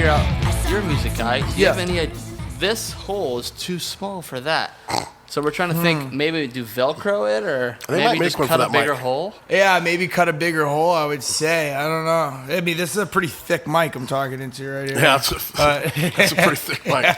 figure out. You're a music guy. Do you Yeah. have any? This hole is too small for that. So we're trying to think. Maybe do Velcro it, or They might maybe make just one cut for a that bigger mic. hole. Yeah, maybe cut a bigger hole, I would say. I don't know. I mean, this is a pretty thick mic I'm talking into right here. Yeah, that's a pretty thick mic.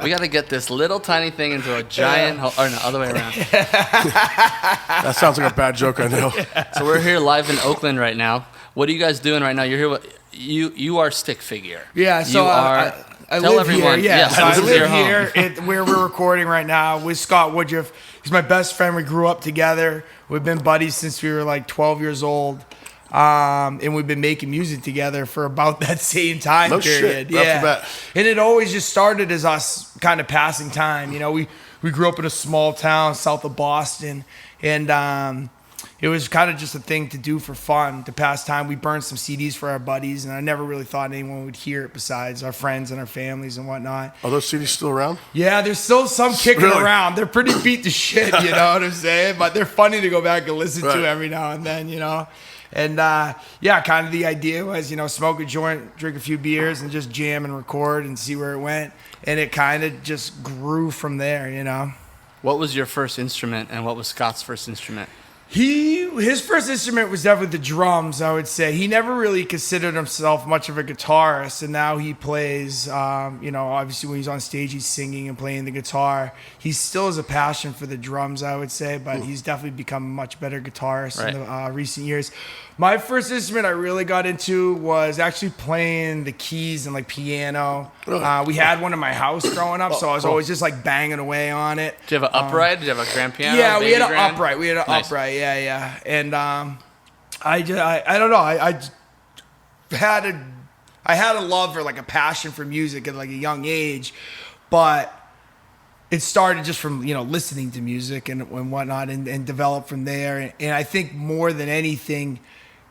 We got to get this little tiny thing into a giant hole. Or no, other way around. That sounds like a bad joke, I know. So we're here live in Oakland right now. What are you guys doing right now? You're here. You are Stick Figure. Yeah, so you are. I tell live everyone. here. Yeah, yes, so I this is your live home. here where we're recording right now with Scott Woodruff. He's my best friend. We grew up together. We've been buddies since we were like 12 years old. And we've been making music together for about that same time period. Shit, right off the bat. And it always just started as us kind of passing time. You know, we grew up in a small town south of Boston, and it was kind of just a thing to do for fun, to pass time. We burned some CDs for our buddies, and I never really thought anyone would hear it besides our friends and our families and whatnot. Are those CDs still around? Yeah, there's still some kicking Really? around. They're pretty beat to shit, you know what I'm saying? But they're funny to go back and listen Right. to every now and then, you know? And yeah, kind of the idea was, you know, smoke a joint, drink a few beers, and just jam and record and see where it went. And it kind of just grew from there, you know? What was your first instrument, and what was Scott's first instrument? His first instrument was definitely the drums, I would say. He never really considered himself much of a guitarist, and now he plays, you know, obviously when he's on stage, he's singing and playing the guitar. He still has a passion for the drums, I would say, but he's definitely become a much better guitarist in the recent years. My first instrument I really got into was actually playing the keys and like piano. We had one in my house growing up, so I was always just like banging away on it. Do you have an upright? Did you have a grand piano? Yeah, we had an grand? upright. We had an Nice. upright. Yeah. And I don't know. I had a love or like a passion for music at like a young age, but it started just from, you know, listening to music and whatnot, and developed from there. And I think more than anything,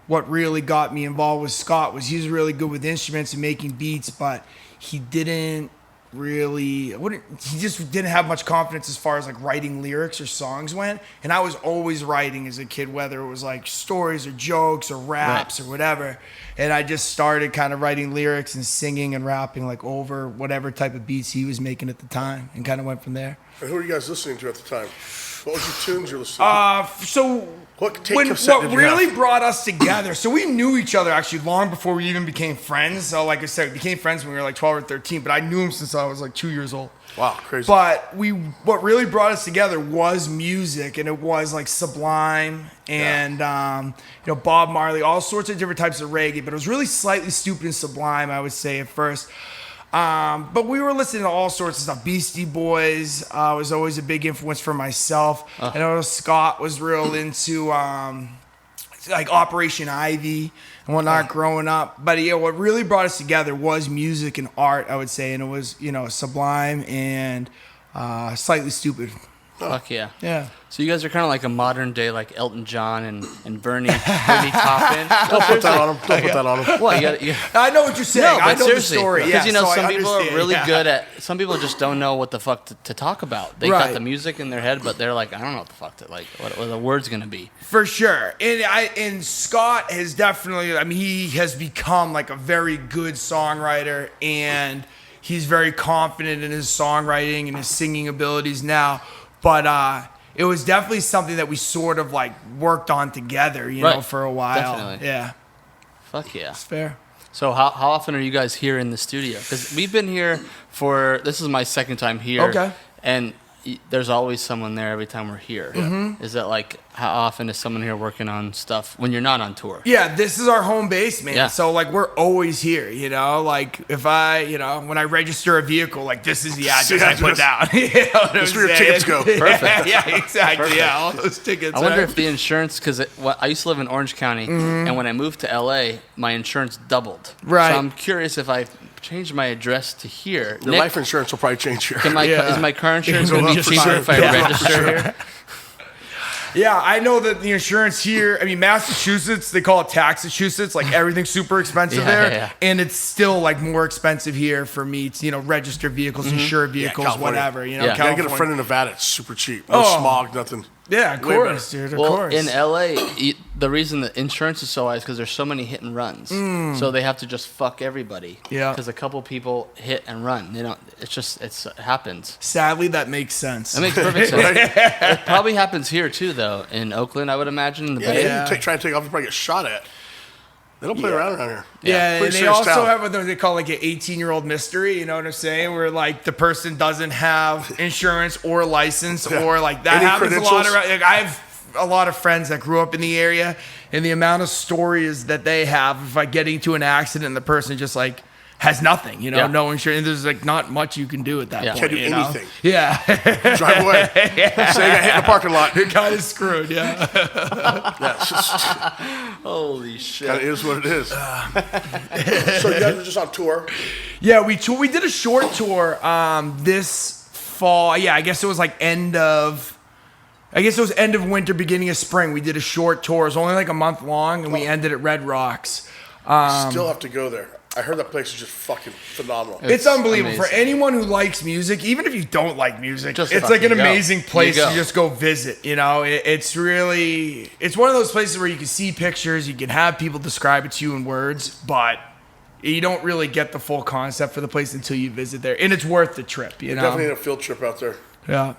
what really got me involved with Scott was he was really good with instruments and making beats, but he didn't really, he just didn't have much confidence as far as like writing lyrics or songs went. And I was always writing as a kid, whether it was like stories or jokes or raps or whatever. And I just started kind of writing lyrics and singing and rapping like over whatever type of beats he was making at the time, and kind of went from there. And who were you guys listening to at the time? What was your tunes you were listening to? So What tape what cassette did you really have? brought us together, so we knew each other actually long before we even became friends. So like I said, we became friends when we were like 12 or 13, but I knew him since I was like 2 years old. Wow, crazy. But what really brought us together was music, and it was like Sublime and you know, Bob Marley, all sorts of different types of reggae. But it was really Slightly Stupid and Sublime, I would say at first. But we were listening to all sorts of stuff. Beastie Boys was always a big influence for myself. I know Scott was real into like Operation Ivy and whatnot growing up. But yeah, what really brought us together was music and art, I would say. And it was, you know, Sublime and Slightly Stupid. Fuck yeah. Yeah. So you guys are kind of like a modern day like Elton John and Bernie Taupin. Don't put that on him. Don't put that on him. What, you I know what you're saying. No, I but know seriously, the story. because Yeah, you know so some I people are understand, really yeah. good at. Some people just don't know what the fuck to talk about. They got Right. the music in their head, but they're like, I don't know what the fuck to like. What are the words gonna be? For sure. And Scott has definitely, I mean, he has become like a very good songwriter, and he's very confident in his songwriting and his singing abilities now. But it was definitely something that we sort of like worked on together, you know, Right. for a while. Definitely. Yeah. Fuck yeah. It's fair. So how often are you guys here in the studio? Because we've been here for, this is my second time here. Okay. And there's always someone there every time we're here. Mm-hmm. Is that like, how often is someone here working on stuff when you're not on tour? Yeah, this is our home base, man. Yeah. So like we're always here, you know. Like if I, you know, when I register a vehicle, like this is the address I put down. You know what That's I'm where your saying? tickets go. Perfect. Yeah, exactly. Perfect. Yeah, all those tickets. I wonder right? if the insurance, because I used to live in Orange County, and when I moved to LA, my insurance doubled. Right. So I'm curious if I changed my address to here. Your Nick, life insurance will probably change here. is my car insurance It'll going to go be up for cheaper sure. if I Yeah. register here? Yeah, I know that the insurance here, I mean, Massachusetts, they call it Taxachusetts, like everything's super expensive Yeah, there. yeah, yeah. And it's still like more expensive here for me to, you know, register vehicles, insure vehicles, California. wyou know, Yeah. You gotta get a California. friend in Nevada. It's super cheap. No Oh. smog, nothing. Yeah, of Way course, better. dude. Of Well, course. in LA, the reason the insurance is so high is because there's so many hit and runs. So they have to just fuck everybody. Yeah. Because a couple people hit and run. They don't. It happens. Sadly, that makes sense. That makes perfect sense. It probably happens here too, though, in Oakland, I would imagine, in the Bay. Yeah. Try and take off, you probably get shot at. They don't play around here. Yeah, and Pretty they serious also town. have what they call like an 18-year-old mystery, you know what I'm saying? Where like the person doesn't have insurance or license or like that Any happens a lot credentials? around. Like, I have a lot of friends that grew up in the area, and the amount of stories that they have of like getting into an accident and the person just like has nothing, you know, Yeah. no insurance. And there's like not much you can do at that Yeah. point. Can't do you know? anything. Yeah. Drive away. Say you got hit in the parking lot. You're kind of screwed, yeah. Yeah, it's just, Holy shit. kind of is what it is. So you guys were just on tour. Yeah, we did a short tour this fall. Yeah, I guess it was like end of winter, beginning of spring. We did a short tour. It was only like a month long, and we ended at Red Rocks. Still have to go there. I heard that place is just fucking phenomenal. It's unbelievable for amazing. anyone who likes music, even if you don't like music. Just It's like an fucking go. amazing place You go. to just go visit. You know, it's really one of those places where you can see pictures, you can have people describe it to you in words, but you don't really get the full concept for the place until you visit there, and it's worth the trip. You know, Definitely need a field trip out there. yeah.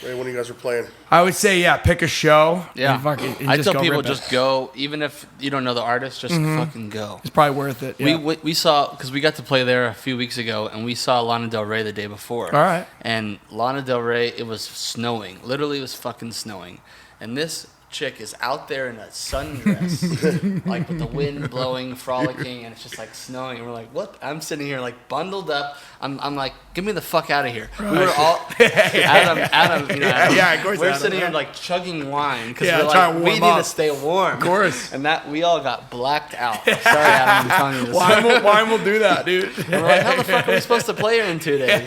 Right, when you guys are playing. I would say, yeah, pick a show. Yeah. And I just tell go people rip it. just go, even if you don't know the artist, just fucking go. It's probably worth it. Yeah. We saw, because we got to play there a few weeks ago, and we saw Lana Del Rey the day before. All right. And Lana Del Rey, it was snowing. Literally, it was fucking snowing. And this chick is out there in a sundress, like with the wind blowing, frolicking, and it's just like snowing. And we're like, what? I'm sitting here like bundled up. I'm like, get me the fuck out of here. We were all, Adam, you know, Adam, Yeah, of course, we're Adam, sitting yeah. here like chugging wine because Yeah, we're trying like, to we warm need to up. stay warm. Of course. And that we all got blacked out. Sorry, Adam, I'm telling you this. Wine will do that, dude. And we're like, how the fuck are we supposed to play here in 2 days?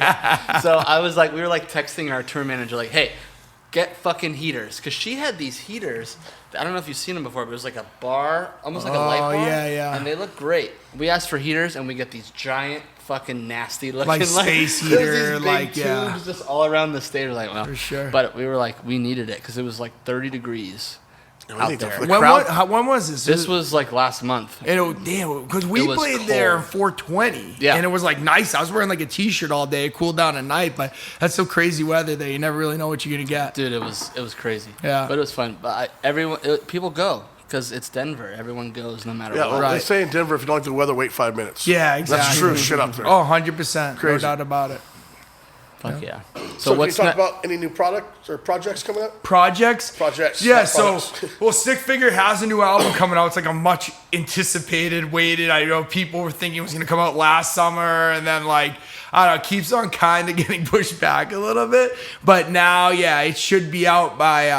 So I was like, we were like texting our tour manager, like, hey, get fucking heaters. Because she had these heaters. I don't know if you've seen them before, but it was like a bar, almost like a light bar. yeah. And they look great. We asked for heaters, and we get these giant, fucking nasty looking, Like space there's heater, these big like, yeah. tubes just all around the stage. We're like, well, For sure. But we were like, we needed it because it was like 30 degrees I out think there. for the When, crowd. when was this? This was like last month. Because we It was played cold. there in 420. Yeah. And it was like nice. I was wearing like a t-shirt all day. It cooled down at night, but that's so crazy weather that you never really know what you're going to get. Dude, it was crazy. Yeah. But it was fun. But people go because it's Denver. Everyone goes no matter Yeah, what. well, Right. they say in Denver, if you don't like the weather, wait 5 minutes. Yeah, exactly. That's true shit up there. Oh, 100%. No Crazy. doubt about it. Fuck yeah. so can you what's talk ne- about any new products or projects coming up? Projects? Yeah, not so, products. well, Stick Figure has a new album coming out. It's like a much anticipated, waited. I know people were thinking it was going to come out last summer, and then, like, I don't know, it keeps on kind of getting pushed back a little bit. But now, yeah, it should be out by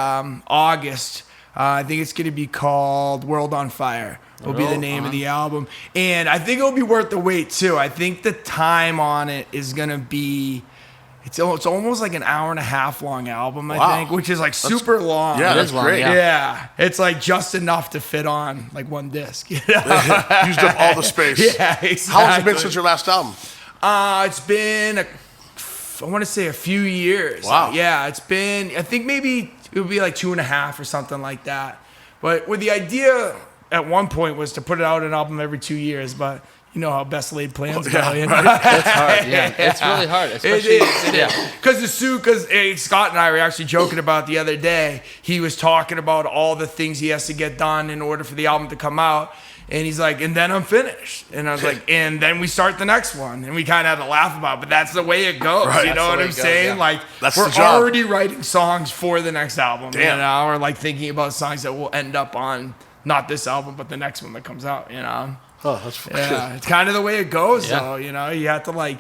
August. I think it's going to be called World on Fire. Will be the name of the album. And I think it'll be worth the wait, too. I think the time on it is going to be... It's almost like an hour and a half long album, I Wow. think, which is like super long. Yeah, It that's is long, great. yeah. Yeah, it's like just enough to fit on like one disc. You know? Used up all the space. Yeah, exactly. How has it been since your last album? It's been, I want to say a few years. Wow. Yeah, it's been, I think maybe it would be like 2.5 or something like that. But with the idea at one point was to put it out an album every 2 years, but you know how best laid plans go. You know? It's hard. Yeah, it's really hard. Especially, It is. Because Scott and I were actually joking about the other day. He was talking about all the things he has to get done in order for the album to come out. And he's like, and then I'm finished. And I was like, and then we start the next one. And we kind of had to laugh about it, but that's the way it goes. Right. You know That's the what way I'm it goes, saying? yeah. Like, That's we're the job. already writing songs for the next album. Damn. You know, or like thinking about songs that will end up on not this album, but the next one that comes out, you know? Oh, that's Yeah, it's kind of the way it goes, Yeah. though. You know, you have to like,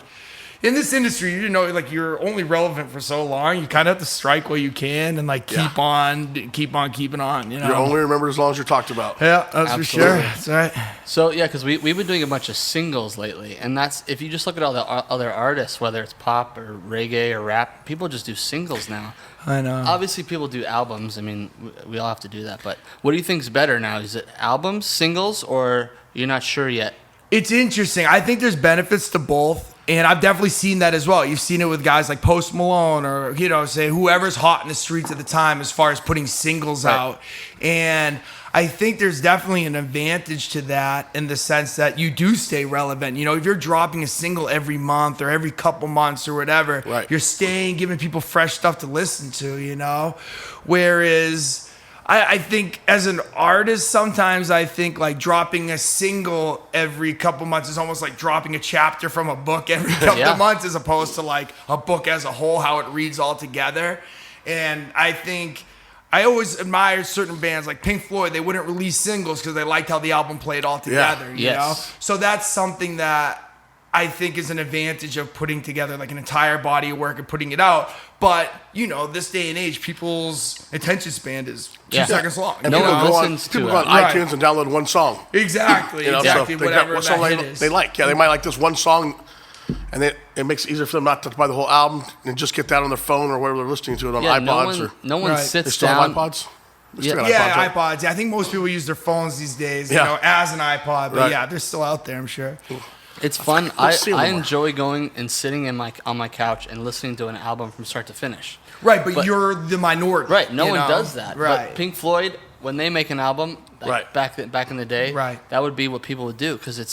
in this industry, you know, like you're only relevant for so long. You kind of have to strike while you can and like keep on keeping on. You know, You're only remembered as long as you're talked about. yeah, that's for sure. Absolutely. That's right. So yeah, because we've been doing a bunch of singles lately, and that's if you just look at all the other artists, whether it's pop or reggae or rap, people just do singles now. I know. Obviously, people do albums. I mean, we all have to do that. But what do you think's better now? Is it albums, singles, or you're not sure yet? It's interesting. I think there's benefits to both. And I've definitely seen that as well. You've seen it with guys like Post Malone or, say whoever's hot in the streets at the time as far as putting singles out. And I think there's definitely an advantage to that in the sense that you do stay relevant. If you're dropping a single every month or every couple months or whatever, you're staying, giving people fresh stuff to listen to, Whereas I think as an artist, sometimes I think like dropping a single every couple months is almost like dropping a chapter from a book every couple months as opposed to like a book as a whole, how it reads all together. And I think I always admired certain bands like Pink Floyd. They wouldn't release singles because they liked how the album played all together, you know? So that's something that I think is an advantage of putting together like an entire body of work and putting it out. But, this day and age, people's attention span is 2 seconds long. And people go on iTunes and download one song. Exactly. Exactly. So whatever what song they like. Yeah, they might like this one song, and it makes it easier for them not to buy the whole album and just get that on their phone or whatever they're listening to it on iPods. No one they sits still down. have iPods? iPods. Yeah, I think most people use their phones these days, as an iPod. But they're still out there, I'm sure. It's fun. I enjoy going and sitting on my couch and listening to an album from start to finish. Right, but you're the minority. Right, no one does that. Right. But Pink Floyd, when they make an album, back in the day, that would be what people would do because it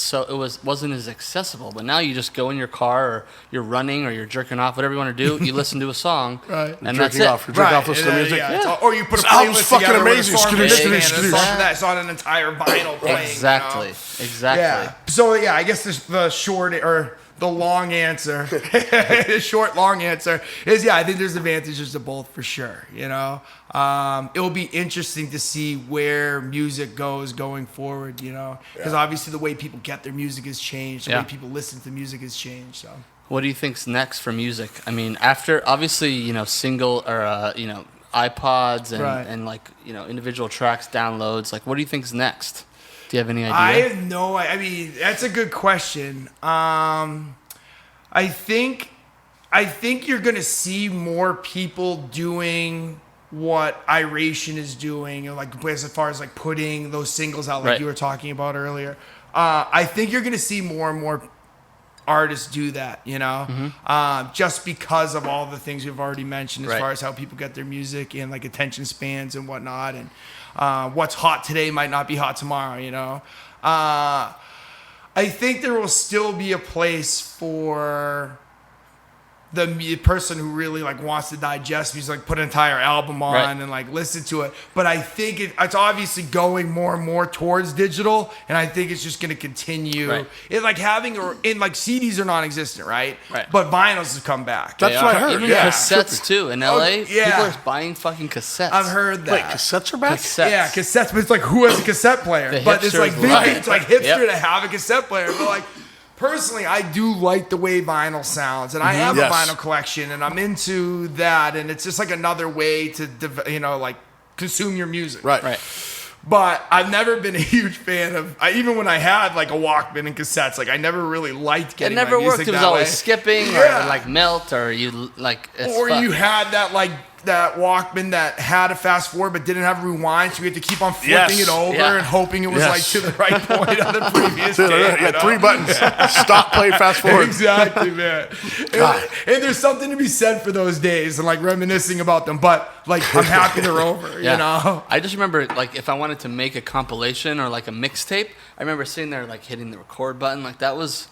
wasn't as accessible. But now you just go in your car or you're running or you're jerking off, whatever you want to do. You listen to a song, and that's it. You're jerking off listening to music. Or you put a album's playlist fucking together amazing. It's on an entire vinyl playing. Exactly. Yeah. So I guess the short or the long answer, the short long answer is I think there's advantages to both for sure. It will be interesting to see where music goes going forward. Because obviously the way people get their music has changed. The way people listen to music has changed. So. What do you think's next for music? I mean, after obviously single or iPods and like individual tracks, downloads. Like, what do you think's next? Do you have any idea? I have no. I mean, that's a good question. I think you're gonna see more people doing what Iration is doing, like as far as like putting those singles out, like you were talking about earlier. I think you're gonna see more and more artists do that, just because of all the things we've already mentioned as far as how people get their music and like attention spans and whatnot, and what's hot today might not be hot tomorrow, I think there will still be a place for the person who really like wants to digest music, like put an entire album on and like listen to it. But I think it's obviously going more and more towards digital, and I think it's just going to continue. It like like CDs are non-existent, right? But vinyls have come back. That's what I heard. Even cassettes too in LA. People are buying fucking cassettes. I've heard that. Wait, cassettes are back? Cassettes. Yeah, cassettes. But it's like, who has a cassette player? But it's like vintage. It's like hipster to have a cassette player. But like, personally, I do like the way vinyl sounds, and I have a vinyl collection, and I'm into that, and it's just like another way to, like consume your music. Right. But I've never been a huge fan of, even when I had like a Walkman and cassettes, like I never really liked getting my music that way. It never worked. It was always skipping or like melt or you like. Or you had that Walkman that had a fast forward but didn't have a rewind, so you had to keep on flipping it over and hoping it was like to the right point of the previous game. Yeah, 3 buttons. Stop, play, fast forward. Exactly, man. And there's something to be said for those days and like reminiscing about them, but like I'm happy they're over, you know? I just remember like if I wanted to make a compilation or like a mixtape, I remember sitting there like hitting the record button. Like that was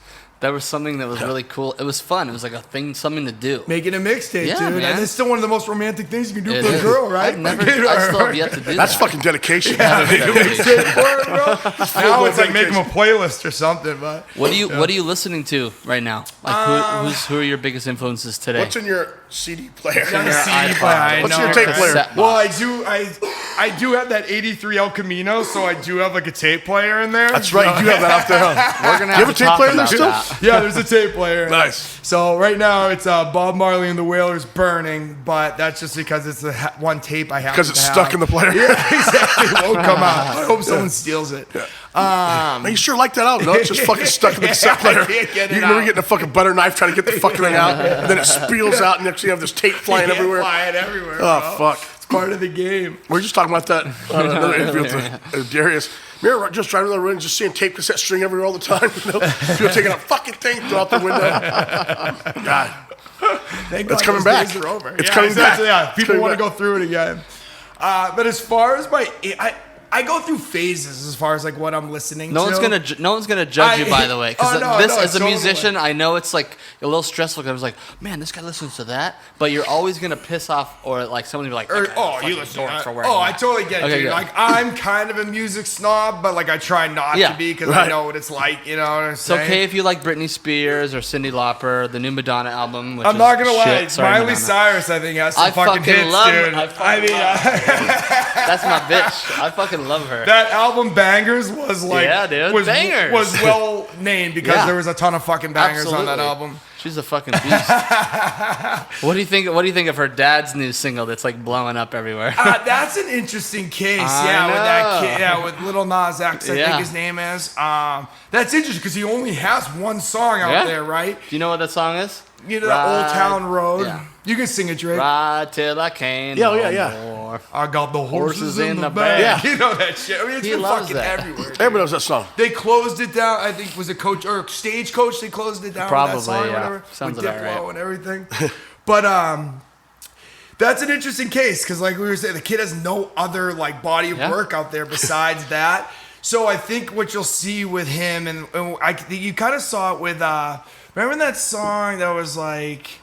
something that was really cool. It was fun. It was like something to do. Making a mixtape, dude. Man. And it's still one of the most romantic things you can do for a girl, right? I still have yet to do that. That's fucking dedication. Now it's like making a playlist or something. But what are you listening to right now? Like who are your biggest influences today? What's in your CD player? What's your tape player? Well, I do have that 83 El Camino, so I do have like a tape player in there. That's right, you do have that out there. We're gonna have a tape player there still? Yeah, there's a tape player. Nice. So right now it's Bob Marley and the Wailers Burning, but that's just because it's the one tape I have. Because it's stuck in the player. Yeah, exactly. It won't come out. I hope someone steals it. Man, you sure like that out? No, it's just fucking stuck in the cassette player. You remember getting a fucking butter knife trying to get the fucking thing out, and then it spills out, and next you have this tape flying everywhere. Flying everywhere. Oh, fuck. It's part of the game. We were just talking about that on another interview with Darius. Remember just driving down the road and just seeing tape cassette string everywhere all the time? You know? People taking a fucking thing throughout the window. God. It's coming back. Are over. It's coming back. Yeah, people want to go through it again. But as far as I go through phases as far as like what I'm listening to. No one's gonna judge you, by the way, because as a totally. musician, I know it's like a little stressful. Because I was like, man, this guy listens to that, but you're always gonna piss off or like someone be like, you listen to that. I totally get it. Okay, dude. Like I'm kind of a music snob, but like I try not to be because I know what it's like. You know what I'm saying? It's okay if you like Britney Spears or Cyndi Lauper, the new Madonna album. Which I'm not gonna lie, shit. Sorry, Miley Madonna. Cyrus I think has some fucking hits, love, dude. That's my bitch. I fucking love her. That album Bangers was like Bangers. was well named because there was a ton of fucking bangers on that album. She's a fucking beast. What do you think of her dad's new single that's like blowing up everywhere? That's an interesting case. With that kid, with Lil Nas X, I think his name is. That's interesting because he only has one song out there, right? Do you know what that song is? You know that Old Town Road? Yeah. You can sing it, Drake. Ride till I can't Yeah. More. I got the horses in the back. Yeah. You know that shit. I mean, it's been fucking everywhere. Everybody knows that song. They closed it down. I think was it Coach or Stagecoach? They closed it down. Probably, with that song or whatever. Sounds with about Diplo right. and everything. But that's an interesting case because, like we were saying, the kid has no other like body of work out there besides that. So I think what you'll see with him, and you kind of saw it with. Remember that song that was like.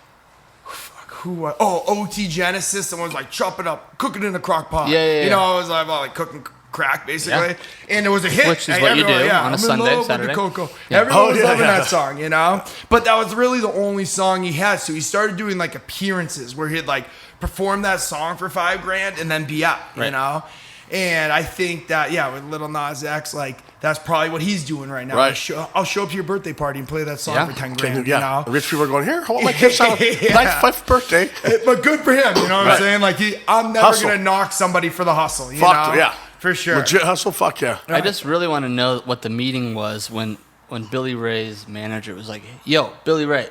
OT Genesis. Someone was like, chop it up, cook it in a crock pot. Yeah. You know, it was like cooking crack, basically. Yeah. And it was a hit. Which is what you do on a Sunday, Saturday. Coco. Yeah. Everyone was loving that song, you know? But that was really the only song he had. So he started doing like appearances where he'd like perform that song for $5,000 and then be up, you know? And I think that, with Lil Nas X, like, that's probably what he's doing right now. Right. I'll show up to your birthday party and play that song for $10,000. Yeah. You know? Rich people are going, here, hold my kids out. 95th birthday. But good for him, you know what I'm saying? Like, I'm never going to knock somebody for the hustle, you know? Yeah. For sure. Legit hustle, fuck yeah. I just really want to know what the meeting was when Billy Ray's manager was like, yo, Billy Ray,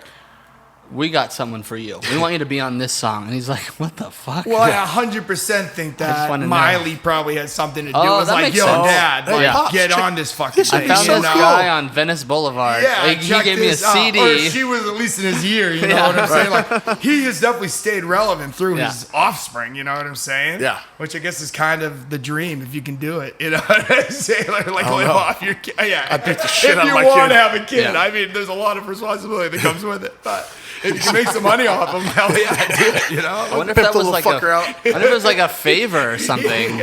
we got someone for you. We want you to be on this song. And he's like, what the fuck? Well, I 100% think that Miley probably had something to do. It was that like, makes yo, sense. Dad, get on this fucking thing. I found this guy on Venice Boulevard. Yeah, like, he gave me a CD. Or she was at least in his year, you know what I'm saying? Like, he has definitely stayed relevant through his offspring, you know what I'm saying? Yeah. Which I guess is kind of the dream if you can do it, you know what I'm saying? Like live off your kid. Yeah. I beat the shit out of my kid. If you want to have a kid, I mean, there's a lot of responsibility that comes with it, but... If you can make some money off them, hell yeah, do it, you know? I wonder if that was like a favor or something.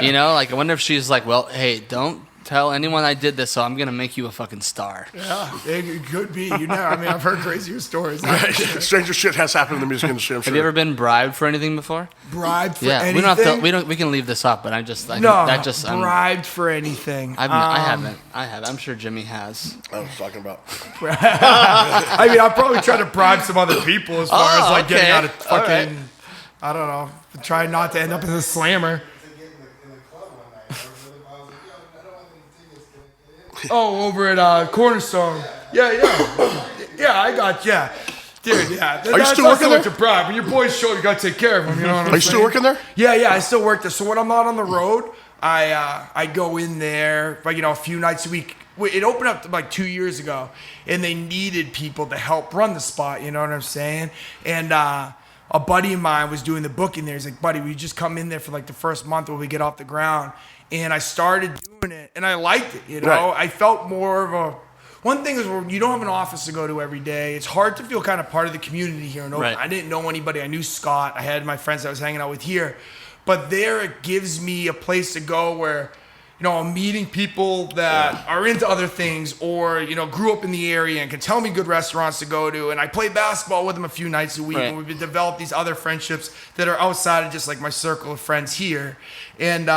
You know, like I wonder if she's like, well, hey, don't tell anyone I did this, so I'm gonna make you a fucking star. Yeah, it could be. You know, I mean, I've heard crazier stories. Right. Stranger shit has happened in the music industry. I'm sure. Have you ever been bribed for anything before? Bribed for anything? We don't have to. We can leave this up, but bribed for anything. I haven't. I'm sure Jimmy has. I was talking about. I mean, I'll probably try to bribe some other people as far as like getting out of fucking. I don't know. Trying not to end up as a slammer. Oh, over at Cornerstone. Yeah. Yeah, I got dude. Yeah, are you still working there? To bribe. When your boys show, you got to take care of them. You know what I'm saying? Are you still working there? Yeah, I still work there. So when I'm not on the road, I go in there, like a few nights a week. It opened up like 2 years ago, and they needed people to help run the spot. You know what I'm saying? And a buddy of mine was doing the booking there. He's like, buddy, will you just come in there for like the first month when we get off the ground? And I started doing it, and I liked it, you know? Right. I felt more of a... One thing is when you don't have an office to go to every day, it's hard to feel kind of part of the community here in Oakland. Right. I didn't know anybody. I knew Scott. I had my friends I was hanging out with here. But there it gives me a place to go where... I'm meeting people that are into other things or, grew up in the area and can tell me good restaurants to go to. And I play basketball with them a few nights a week. Right. And we've developed these other friendships that are outside of just like my circle of friends here. And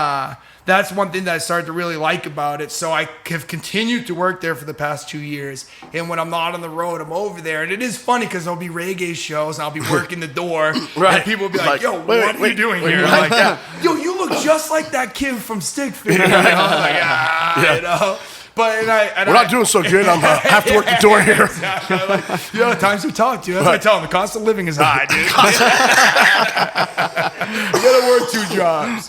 that's one thing that I started to really like about it. So I have continued to work there for the past 2 years. And when I'm not on the road, I'm over there. And it is funny because there'll be reggae shows and I'll be working the door. Right. And people will be like, yo, what are you doing here? I'm like, yo, you look just like that kid from Stick Figure. You know? But we're not doing so good. I have to work the door here. Times to talk to you. That's what I tell them. The cost of living is high, dude. You gotta work 2 jobs.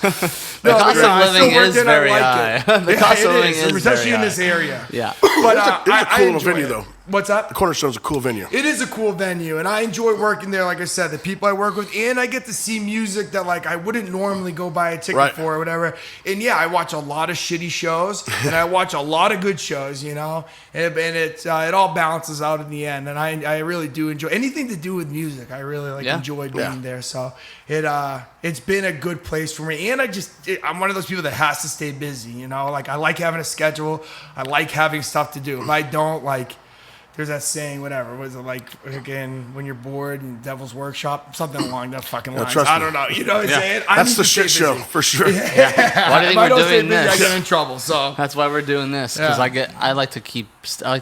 The cost of I still living work is it, I very like high. it. The cost of it living is, is especially very in this high. area. Yeah. But It's a I cool enjoy venue, it. though. What's that? The Cornerstone's a cool venue. It is a cool venue, and I enjoy working there. Like I said, the people I work with, and I get to see music that like I wouldn't normally go buy a ticket for or whatever. And yeah, I watch a lot of shitty shows, and I watch a lot of good shows. You know, and it all balances out in the end. And I really do enjoy anything to do with music. I really enjoy being there. So it's been a good place for me. And I'm one of those people that has to stay busy. You know, like I like having a schedule. I like having stuff to do. If I don't, like, there's that saying, whatever, was it like, again, when you're bored in Devil's Workshop, something along that fucking lines. I don't know. You know what I'm saying? That's the shit show, for sure. Why do you think we're doing this? I get in trouble, so. That's why we're doing this, because I like to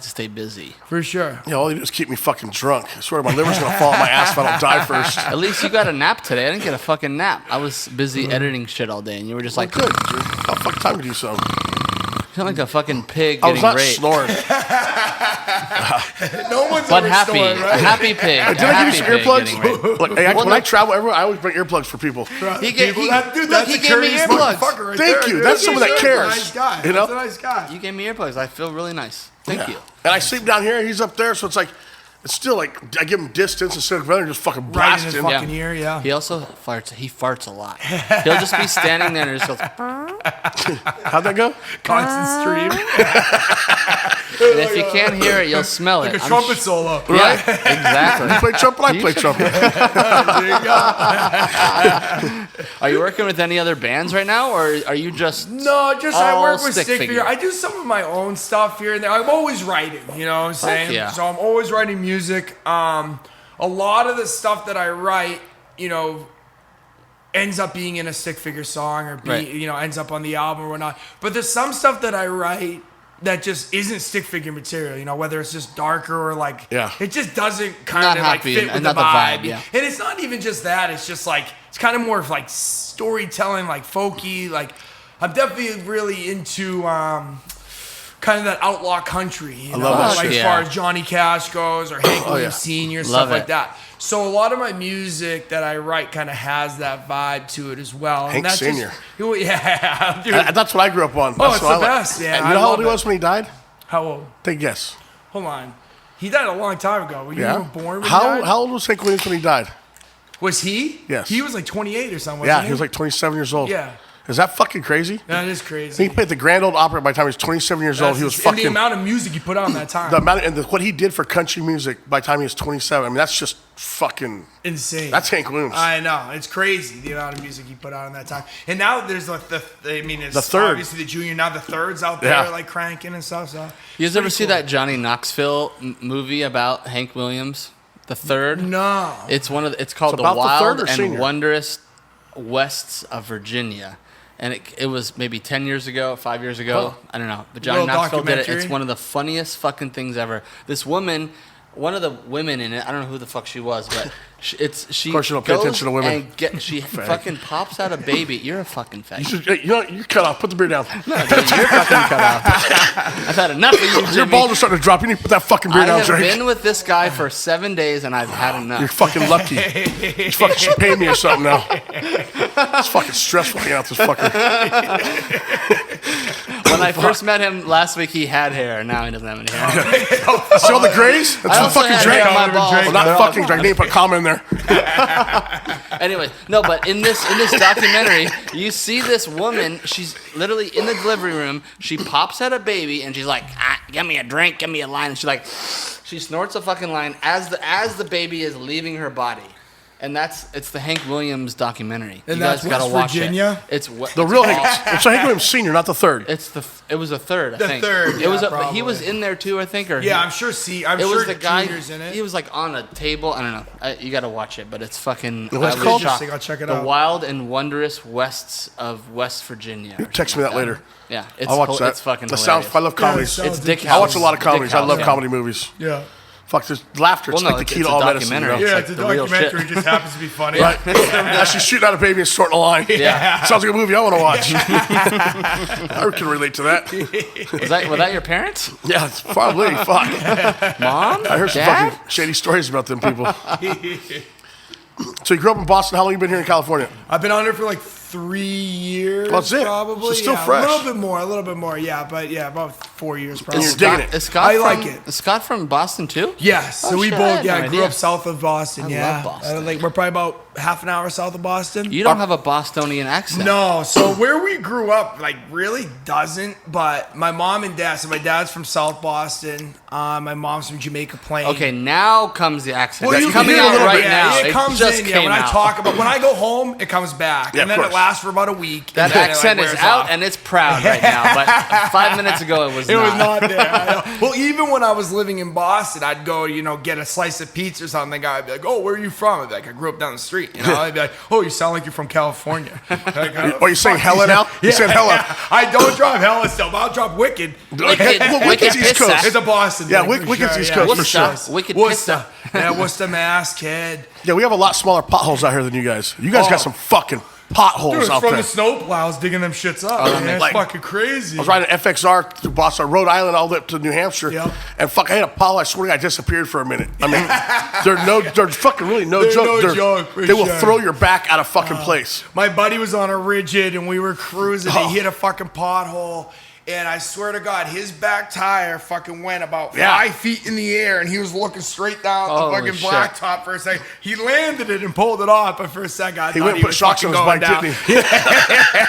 stay busy. For sure. Yeah, all you do is keep me fucking drunk. I swear my liver's going to fall on my ass if I don't die first. At least you got a nap today. I didn't get a fucking nap. I was busy editing shit all day, and you were just like, Good, dude. How fucking time to do so? You sound like a fucking pig I was getting not raped. snoring. No one's But ever happy, snoring, right? a happy pig. Did I give you some earplugs? Look, when I travel everywhere, I always bring earplugs for people. He gave me curious earplugs. motherfucker right Thank there, you. dude. That's someone that He's cares. a nice guy. You know? That's a nice guy. You gave me earplugs. I feel really nice. Thank you. And I sleep down here, he's up there, so it's like, it's still like, I give him distance instead of rather just fucking Right in blast his him. fucking ear, yeah. He also farts. He farts a lot. He'll just be standing there and just goes. How'd that go? Constant stream. And if you can't hear it, you'll smell it. Like a trumpet solo. Yeah, exactly. You play trumpet, I play trumpet. There you go. Are you working with any other bands right now, or are you just No, just I all work with stick stick figure? figure. I do some of my own stuff here and there. I'm always writing, you know what I'm saying? yeah. So I'm always writing music. A lot of the stuff that I write, you know, ends up being in a stick figure song or you know, ends up on the album or whatnot. But there's some stuff that I write that just isn't stick figure material, you know, whether it's just darker or like, it just doesn't kind of like fit with the vibe. Yeah. And it's not even just that, it's just like, it's kind of more of like storytelling, like folky, like I'm definitely really into kind of that outlaw country, you know, love that like shit. as far as Johnny Cash goes or Hank Williams Sr., stuff like it. that. So a lot of my music that I write kind of has that vibe to it as well. Hank and that's Sr.. Yeah, dude. That's what I grew up on. Oh, That's it's what the I best, yeah. And I you know how love old he it. was when he died? How old? Take a guess. Hold on. He died a long time ago. Were you Yeah. even born when he How died? how old was Hank Williams when he died? Was he? Yes. He was like 28 or something, Yeah, wasn't he was like 27 years old. Yeah. Is that fucking crazy? That is He crazy. played the Grand Ole Opry by the time he was 27 years old. He was And fucking... the amount of music he put out in that time. the amount and what he did for country music by the time he was 27, I mean, that's just fucking... Insane. That's Hank Williams. I know. It's crazy the amount of music he put out in that time. And now there's like it's The third. obviously the junior, now the third's out there Yeah. like cranking and stuff. So You guys ever see that Johnny Knoxville movie about Hank Williams, The Third? No. It's it's called It's The about the third Wild or and senior? Wondrous Wests of Virginia. And it was maybe 10 years ago, 5 years ago. I don't know. But Johnny Little Knoxville did it. documentary? It's one of the funniest fucking things ever. This woman, one of the women in it, I don't know who the fuck she was, but she Of course you don't pay goes attention to women. And she fucking pops out a baby. You're a fucking faggot. You know, you're cut off. Put the beer down. No, dude, you're fucking cut off. I've had enough of you, Your Jimmy. balls are starting to drop. You need to put that fucking beer I down, have Drake. been with this guy for 7 days and I've had enough. You're fucking lucky. You fucking should pay me or something now. It's fucking stressful hanging out with this fucker. When I first met him last week, he had hair. Now he doesn't have any hair. See all the grays? That's I the also fucking had Drake. hair on my balls. Well, not fucking Drake. They didn't put a comma in there. Anyway, no, but in this documentary, you see this woman. She's literally in the delivery room. She pops out a baby and she's like, "Give me a drink, give me a line." And she snorts a fucking line as the baby is leaving her body. And it's the Hank Williams documentary. And you guys that's gotta West watch Virginia? it. The real Hank. It's Hank Williams Sr., not the third. It was a third. I The think. third, It was. yeah, But he was in there too. I think. Or Yeah, I'm sure. I'm it sure was the guy. Junior's in it. He was like on a table. I don't know. You got to watch it, but it's fucking. What's I it was called? shocked. I'll check it The out. Wild and Wondrous Wests of West Virginia. or Text me something that like later. Yeah, it's I'll watch that. It's fucking That hilarious. sounds. I love comedies. sounds It's Dick interesting. House. I watch a lot of comedies. Dick I love House, comedy movies. Yeah. Fuck, there's laughter. It's Well, no, like the key it's to a all medicine. You know? documentary. Yeah, like it's a the real documentary. shit. It just happens to be funny. Right? Now she's shooting out a baby and snorting a line. Yeah. Sounds like a movie I want to watch. I can relate to that. Was that your parents? Yeah, it's probably. Fuck. Mom? I heard some Dad? fucking shady stories about them people. So you grew up in Boston. How long you been here in California? I've been on there for like 3 years. That's it. Probably. So still yeah, fresh. A little bit more. Yeah, but yeah, about 4 years probably. You're digging it. Is Scott I from, like it. Is Scott from Boston too? Yeah, so we shit, I both had no grew idea. up south of Boston. I yeah, love Boston. Like we're probably about half an hour south of Boston. You don't have a Bostonian accent. No, so where we grew up, like, really doesn't. But my mom and dad. So my dad's from South Boston. My mom's from Jamaica Plain. Okay, now comes the accent. Well, It's you coming can hear out a little right bit, now. It comes just in. came Yeah, when out. I talk about when I go home, it comes back, Yeah, and then of it course. lasts for about a week. That and then it, accent is wears out off. and it's proud right now. But 5 minutes ago, it was It not. was not there. I know. Well, even when I was living in Boston, I'd go, get a slice of pizza or something. I'd be like, "Oh, where are you from?" I'd be like, "I grew up down the street." I'd be like, "Oh, you sound like you're from California." Like, Are you saying hella now? You said hella. I don't drop hella still, but I'll drop Wicked. Well, Wicked's East pizza. Coast. It's a Boston. Yeah, thing for Wicked's sure, East yeah. Coast for Worcester. sure. Wicked Worcester. pizza. Yeah, Worcester, Mass, kid. Yeah, we have a lot smaller potholes out here than you guys. You guys got some fucking potholes Dude, it's out from there. the snowplows digging them shits up. that man. makes- It's like- fucking crazy. I was riding an FXR through Boston, Rhode Island, all the way up to New Hampshire, Yep. and fuck, I had a pothole. I swear to God, I disappeared for a minute. I mean, they're fucking really no They're joke. no joke, for They will sure. throw your back out of fucking place. My buddy was on a rigid and we were cruising. He hit a fucking pothole. And I swear to God, his back tire fucking went about 5 feet in the air, and he was looking straight down the Holy fucking shit. blacktop for a second. He landed it and pulled it off, but for a second, I He thought went and he put was shocks on fucking his bike, going down. didn't he?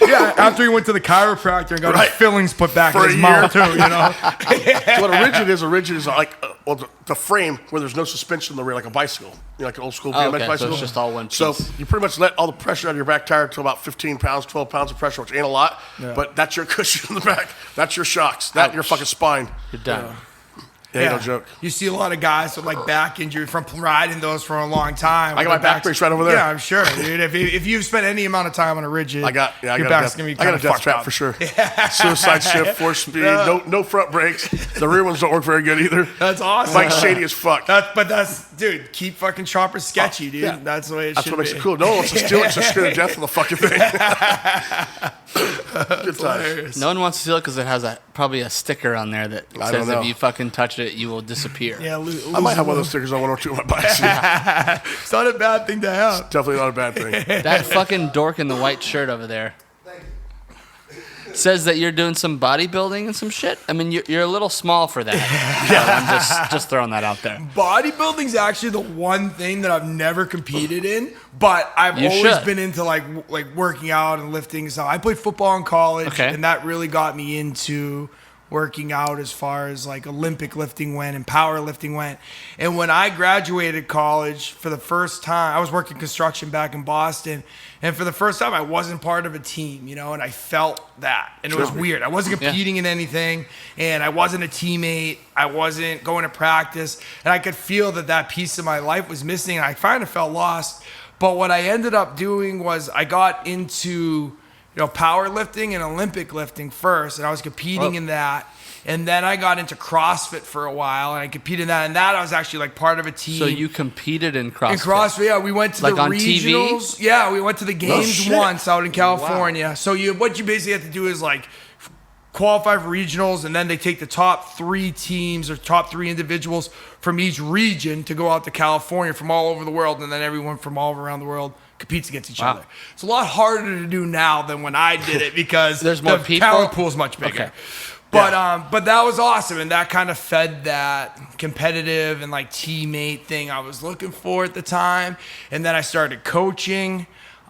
Yeah, after he went to the chiropractor and got Right. his fillings put back For in a his year. mouth too, So what a rigid is like the frame where there's no suspension in the rear, like a bicycle, like an old school BMX okay, so bicycle. it's just all one piece. So you pretty much let all the pressure out of your back tire to about 15 pounds, 12 pounds of pressure, which ain't a lot, but that's your cushion in the back. That's your shocks. That and your fucking spine. You're done. Yeah, no joke. You see a lot of guys with like back injury from riding those for a long time. I got my back brace right over there. Yeah, I'm sure, dude. If you've spent any amount of time on a rigid, I got your a back's death, gonna be I got kind a of death fucked trap up. for sure. Suicide shift, 4-speed, no front brakes. The rear ones don't work very good either. That's awesome. Bike's shady as fuck. Dude, keep fucking choppers sketchy, dude. yeah. That's the way it That's should what makes be. it cool. No one wants to steal it. It's just scared to death of the fucking thing. Good times. Hilarious. No one wants to steal it because it has probably a sticker on there that I says don't know. if you fucking touch it, you will disappear. Yeah, I might have one of those stickers on one or two of my bikes. It's not a bad thing to have. Definitely not a bad thing. That fucking dork in the white shirt over there says that you're doing some bodybuilding and some shit. I mean, you're a little small for that. I'm just throwing that out there. Bodybuilding's actually the one thing that I've never competed in, but I've You always should. been into like working out and lifting. So I played football in college, Okay. and that really got me into working out as far as like Olympic lifting went and powerlifting went. And when I graduated college for the first time, I was working construction back in Boston, and for the first time I wasn't part of a team, and I felt that. And it was weird. I wasn't competing in anything, and I wasn't a teammate. I wasn't going to practice, and I could feel that piece of my life was missing, and I kind of felt lost. But what I ended up doing was I got into powerlifting and Olympic lifting first, and I was competing in that. And then I got into CrossFit for a while, and I competed in that. And that I was actually like part of a team. So you competed in CrossFit? In CrossFit, yeah, we went to Like the on TV? regionals. Yeah, we went to the games shit. once out in California. So what you basically have to do is like qualify for regionals, and then they take the top 3 teams or top 3 individuals from each region to go out to California from all over the world, and then everyone from all around the world competes against each other. It's a lot harder to do now than when I did it because There's more the people? talent pool is much bigger. Okay. But that was awesome, and that kind of fed that competitive and like teammate thing I was looking for at the time. And then I started coaching.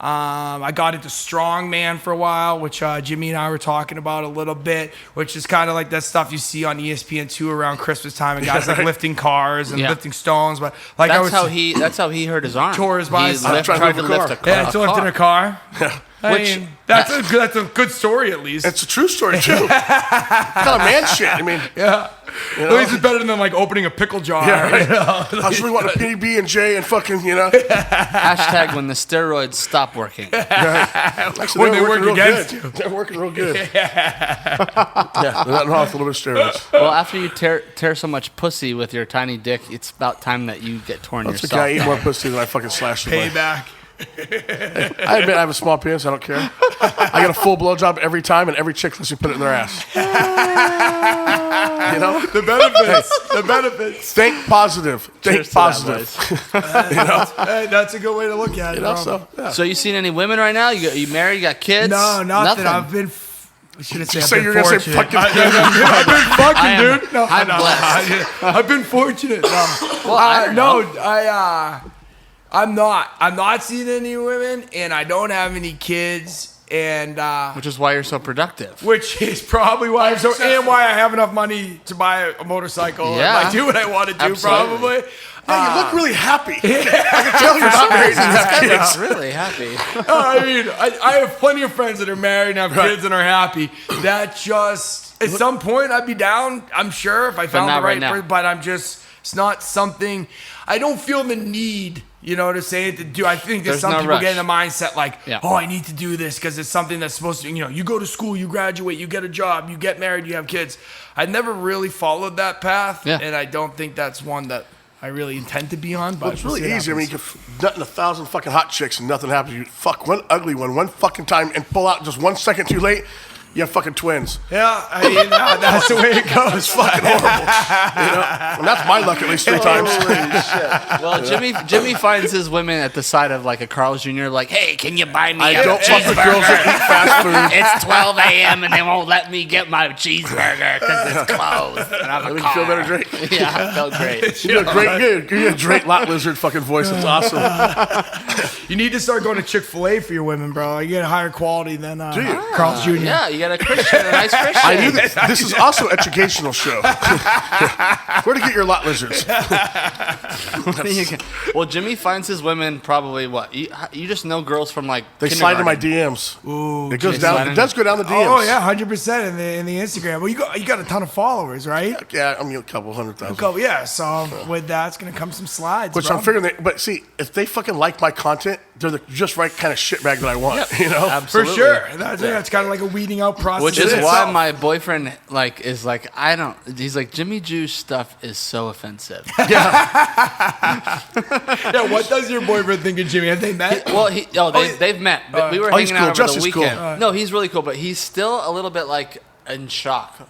I got into strongman for a while, which Jimmy and I were talking about a little bit, which is kind of like that stuff you see on ESPN2 around Christmas time, and guys like lifting cars and lifting stones. But like that's how he hurt his arm. Tore his bicep. He Tried to tried to move a lift car. a car. yeah, still lifting a car. Which That's a good story at least. It's a true story too. It's kind of man shit. I mean, Yeah. At least it's better than like opening a pickle jar. yeah, right. I was really wanting a PB and J and fucking, Hashtag when the steroids stop working. Actually, When they're they work working real against good. you. They're working real good. Yeah, they're not off a little bit of steroids. Well, after you tear so much pussy with your tiny dick, it's about time that you get torn That's the yourself. guy eat more pussy than I fucking slashed him. Payback. I admit I have a small penis. I don't care. I get a full blowjob every time, and every chick lets me put it in their ass. You know The benefits. The benefits. Think positive. Think Cheers to that, positive. Hey, that's a good way to look at it. You know, bro. so yeah. So you seen any women right now? You married? You got kids? No, nothing. Nothing. I've been. I should have said. Say I've you're been gonna say fortunate. fucking. I've been fucking, dude. No, I'm blessed. I've been fortunate. No, Well, I don't know. I'm not. I'm not seeing any women, and I don't have any kids, and Which is why you're so productive. which is probably why I'm so, and why I have enough money to buy a motorcycle. Yeah. And I do what I want to do. Absolutely. Probably. Yeah, you look really happy. I can tell you're not married and have kids. I'm really happy. I mean, I have plenty of friends that are married and have kids and are happy. That just, at some point, I'd be down, I'm sure, if I found not the right right now. person, but I'm just, it's not something, I don't feel the need, you know, to say it, to do. I think that There's some no people rush. get in the mindset like, Yeah. oh, I need to do this because it's something that's supposed to, you know, you go to school, you graduate, you get a job, you get married, you have kids. I never really followed that path, Yeah. and I don't think that's one that I really intend to be on. But Well, it's really we'll see easy. I what mean, you happens. can nut in 1,000 fucking hot chicks and nothing happens. You fuck one ugly one fucking time and pull out just 1 second too late. You have fucking twins. Yeah, I mean, that's the way it goes. It's fucking horrible. You know? And that's my luck at least 3 times. Well, Jimmy finds his women at the side of like a Carl's Jr. Like, hey, can you buy me I a don't fuck with girls that eat fast food. It's 12 a.m. and they won't let me get my cheeseburger because it's closed. And I'm I a think you car. feel better, Drake. Yeah, I felt great. You do a great, you do a Drake lot lizard fucking voice. It's awesome. You need to start going to Chick-fil-A for your women, bro. You get a higher quality than Do you? Carl's Jr. Yeah, you got a Christian, a nice Christian. I knew that. This is also an educational show. Where to get your lot lizards? Well, Jimmy finds his women probably what? You just know girls from like They slide in my kindergarten. DMs. Ooh, It goes They down. slide It in. does go down the DMs. Oh yeah, 100% in the Instagram. Well, you got a ton of followers, right? Yeah, I mean a couple 100,000. Go, yeah. So with that, it's gonna come some slides. Which bro. I'm figuring. But see, if they fucking like my content, they're the just right kind of shitbag that I want. Yep. You know. for Absolutely. sure. That's kind of like a weeding out process. Which in is itself. why my boyfriend is like I don't. He's like Jimmy Juice stuff is so offensive. Yeah, what does your boyfriend think of Jimmy? Have they met? Well, they've met. But we were Oh, he's hanging out cool. over the Jesse's cool. weekend. No, he's really cool, but he's still a little bit like in shock.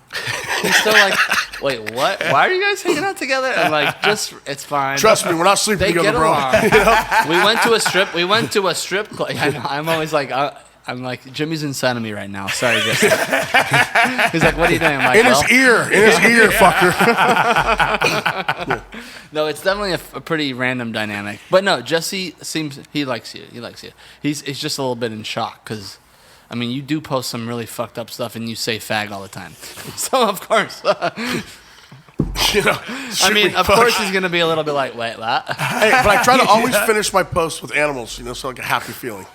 He's still like, wait, what? Why are you guys hanging out together? And like, just it's fine. Trust me, we're not sleeping They together, get bro. along. We went to a strip club. I know, I'm always like. I'm like, Jimmy's inside of me right now. Sorry, Jesse. He's like, what are you doing? I'm like, In his ear, fucker. No, it's definitely a pretty random dynamic. But no, Jesse he likes you. He likes you. He's just a little bit in shock because, I mean, you do post some really fucked up stuff and you say fag all the time. So, of course. You know. I mean, of course he's going to be a little bit like, wait, what? Hey, but I try to always finish my posts with animals. You know, so like a happy feeling.